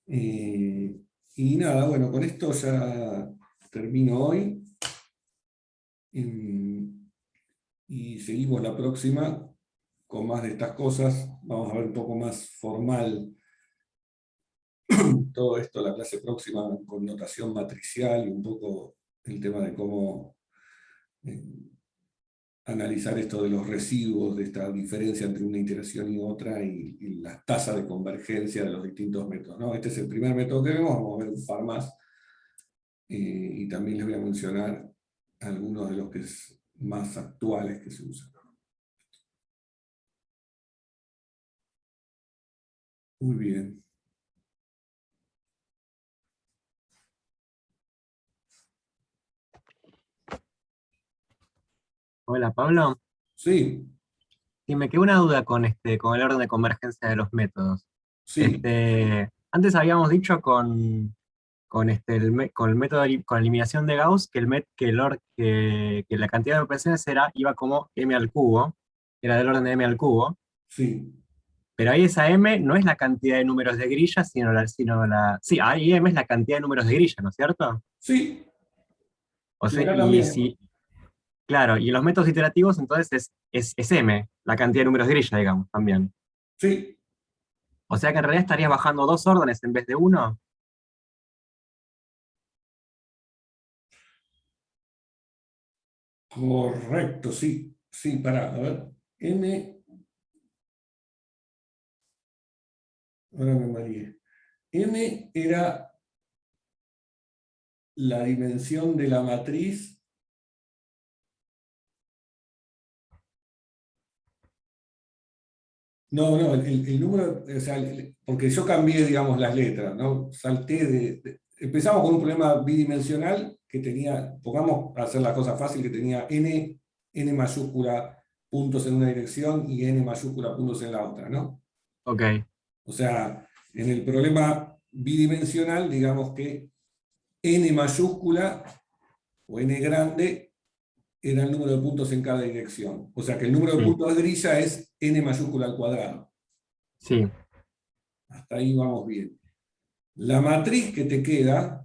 Y nada, bueno, con esto ya termino hoy. Y seguimos la próxima con más de estas cosas. Vamos a ver un poco más formal todo esto, la clase próxima con notación matricial y un poco el tema de cómo analizar esto de los residuos, de esta diferencia entre una iteración y otra y las tasas de convergencia de los distintos métodos, ¿no? Este es el primer método que vemos, vamos a ver un par más. Y también les voy a mencionar algunos de los que es más actuales que se usan. Muy bien. Hola Pablo, Sí, y me quedó una duda con el orden de convergencia de los métodos. sí, Antes habíamos dicho con el método con eliminación de Gauss que la cantidad de operaciones iba como m al cubo, era del orden de m al cubo, sí, pero ahí esa m no es la cantidad de números de grilla, sí, ahí m es la cantidad de números de grilla, ¿no es cierto? sí. O Y sea, acá y también. si, claro, y en los métodos iterativos entonces es m, la cantidad de números de grilla, digamos, también. Sí, O sea que en realidad estarías bajando dos órdenes en vez de uno. correcto, sí. Sí, pará, a ver. Ahora me mareé. M era la dimensión de la matriz. No, el número, o sea, porque yo cambié, digamos, las letras, ¿no? Salté empezamos con un problema bidimensional que tenía, pongamos, para hacer la cosa fácil, que tenía n mayúscula puntos en una dirección y n mayúscula puntos en la otra, ¿no? Ok, O sea, en el problema bidimensional, digamos que n mayúscula o n grande era el número de puntos en cada dirección. O sea que el número de sí, puntos de grilla es n mayúscula al cuadrado. sí, Hasta ahí vamos bien. La matriz que te queda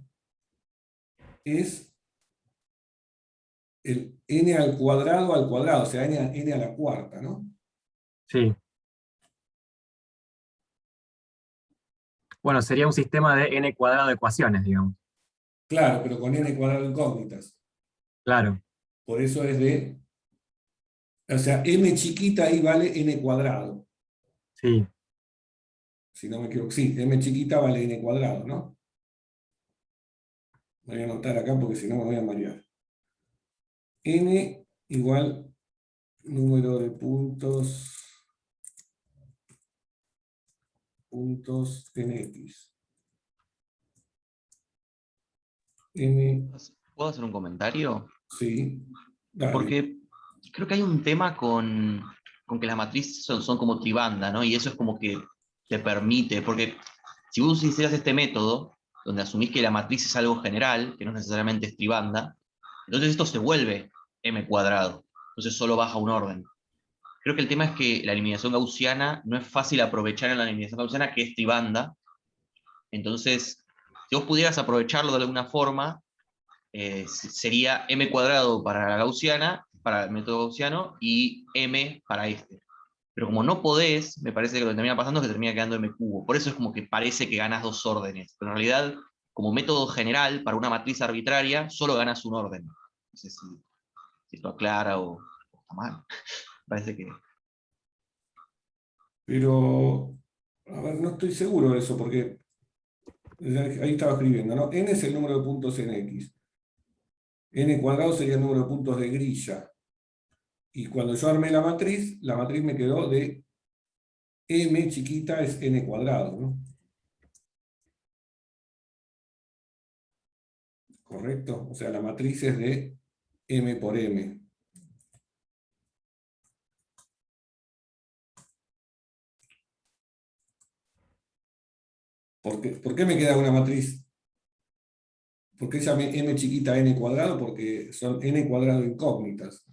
es el n al cuadrado, o sea, n a la cuarta, ¿no? sí. Bueno, sería un sistema de n cuadrado de ecuaciones, digamos. Claro, pero con n cuadrado incógnitas. Claro, Por eso es de... O sea, m chiquita ahí vale n cuadrado. sí, Si no me equivoco, sí, m chiquita vale n cuadrado, ¿no? Voy a anotar acá porque si no me voy a marear. N igual número de puntos en X. N, ¿Puedo hacer un comentario? sí, dale. Porque creo que hay un tema con que las matrices son como tribanda, ¿no? Y eso es como que te permite, porque si vos hicieras este método, donde asumís que la matriz es algo general, que no necesariamente es tribanda, entonces esto se vuelve m cuadrado, entonces solo baja un orden. Creo que el tema es que la eliminación gaussiana no es fácil aprovechar en la eliminación gaussiana, que es tribanda. Entonces, si vos pudieras aprovecharlo de alguna forma, sería m cuadrado para la gaussiana, para el método gaussiano, y m para este. Pero como no podés, me parece que lo que termina pasando es que termina quedando m cubo. Por eso es como que parece que ganas dos órdenes. Pero en realidad, como método general, para una matriz arbitraria, solo ganas un orden. No sé si esto aclara o está mal. Parece que... Pero, a ver, no estoy seguro de eso, porque ahí estaba escribiendo, ¿no? N es el número de puntos en X. N cuadrado sería el número de puntos de grilla. Y cuando yo armé la matriz me quedó de M chiquita es N cuadrado, ¿no? ¿Correcto? O sea, la matriz es de M por M. ¿Por qué me queda una matriz? ¿Por qué llame M chiquita N cuadrado? Porque son N cuadrado incógnitas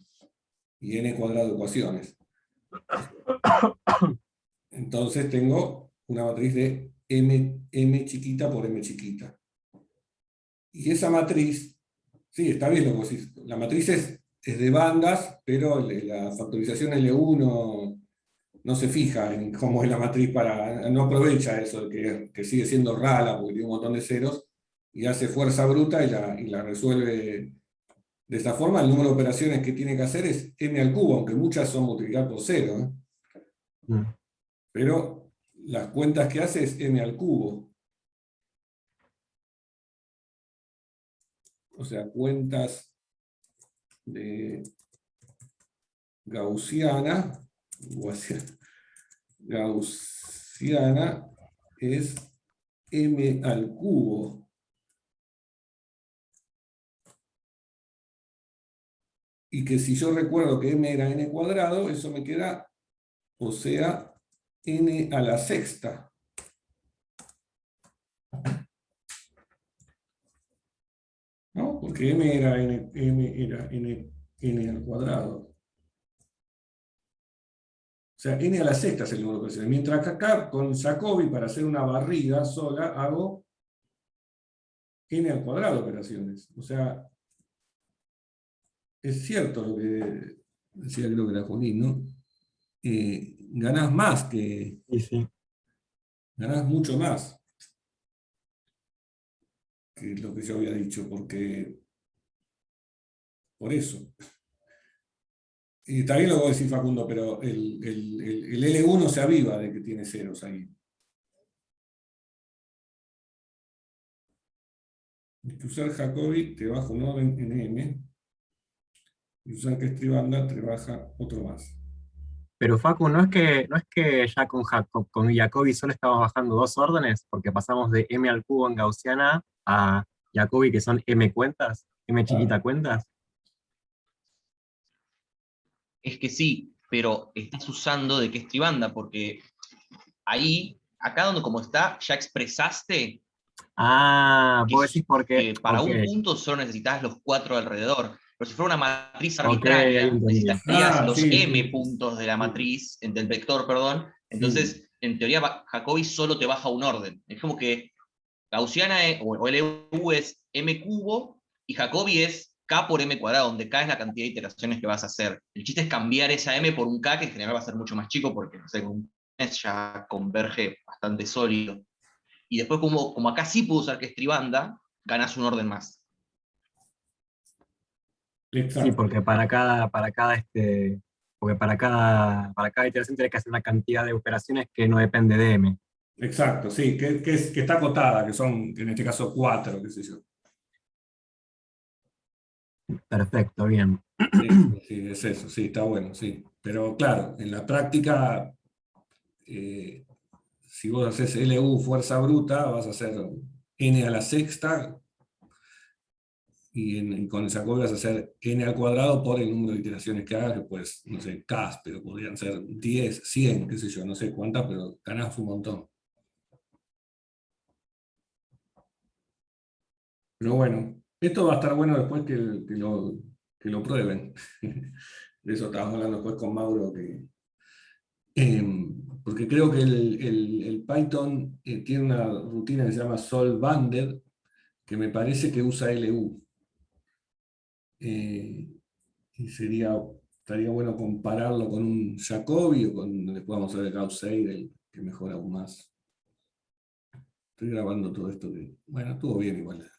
y N cuadrado ecuaciones. Entonces tengo una matriz de M chiquita por M chiquita. Y esa matriz, sí, está bien lo que vos decís. La matriz es de bandas, pero la factorización L1 no se fija en cómo es la matriz, no aprovecha eso, que sigue siendo rala porque tiene un montón de ceros, y hace fuerza bruta y la resuelve de esta forma. El número de operaciones que tiene que hacer es m al cubo, aunque muchas son multiplicar por cero, ¿eh? Pero las cuentas que hace es m al cubo. O sea, cuentas de gaussiana es m al cubo. Y que si yo recuerdo que m era n cuadrado, eso me queda, o sea, n a la sexta. ¿No? Porque m era n al cuadrado. O sea, n a la sexta es el número de operaciones. Mientras que acá, con Jacobi, para hacer una barrida sola, hago n al cuadrado de operaciones. O sea, es cierto lo que decía, creo que era Junín, ¿no? Ganás más Sí. ganás mucho más que lo que yo había dicho, porque por eso. Y está bien lo que vos decís, Facundo, pero el L1 se aviva de que tiene ceros ahí. Y usar Jacobi te baja un orden en M, y usar que estribanda te baja otro más. Pero Facu, ¿no es que ya con Jacobi solo estamos bajando dos órdenes? Porque pasamos de m al cubo en gaussiana a Jacobi, que son m cuentas, m chiquita cuentas. Es que sí, pero estás usando de qué estribanda, porque ahí, acá donde como está, ya expresaste Ah, vos decís porque. que para Ok, un punto solo necesitas los 4 alrededor. Pero si fuera una matriz ok, ahí arbitraria, entendí. necesitarías los Sí, m sí. puntos de la matriz, del vector, perdón. Sí. Entonces, en teoría, Jacobi solo te baja un orden. Es como que Gaussiana o LU es m cubo y Jacobi es k por m cuadrado, donde k es la cantidad de iteraciones que vas a hacer. El chiste es cambiar esa m por un k, que en general va a ser mucho más chico, porque no sé, con un S ya converge bastante sólido. Y después, como acá sí puedo usar que es tribanda, ganas un orden más. Exacto. Sí, porque porque para cada iteración tienes que hacer una cantidad de operaciones que no depende de m. Exacto, sí, que está acotada, que son, en este caso, 4, qué sé yo. Perfecto, bien. Sí, es eso, sí, está bueno, sí. Pero claro, en la práctica, si vos haces LU fuerza bruta, vas a hacer n a la sexta, y con el Jacobi vas a hacer n al cuadrado por el número de iteraciones que hagas, que pues, no sé, k, pero podrían ser 10, 100, qué sé yo, no sé cuántas, pero ganás un montón. Pero bueno, esto va a estar bueno después que lo prueben. De eso estábamos hablando después con Mauro, porque creo que el Python tiene una rutina que se llama solve_banded, que me parece que usa LU. Y estaría bueno compararlo con un Jacobi o con, después vamos a ver el Gauss-Seidel, que mejora aún más. Estoy grabando todo esto que, bueno, estuvo bien igual.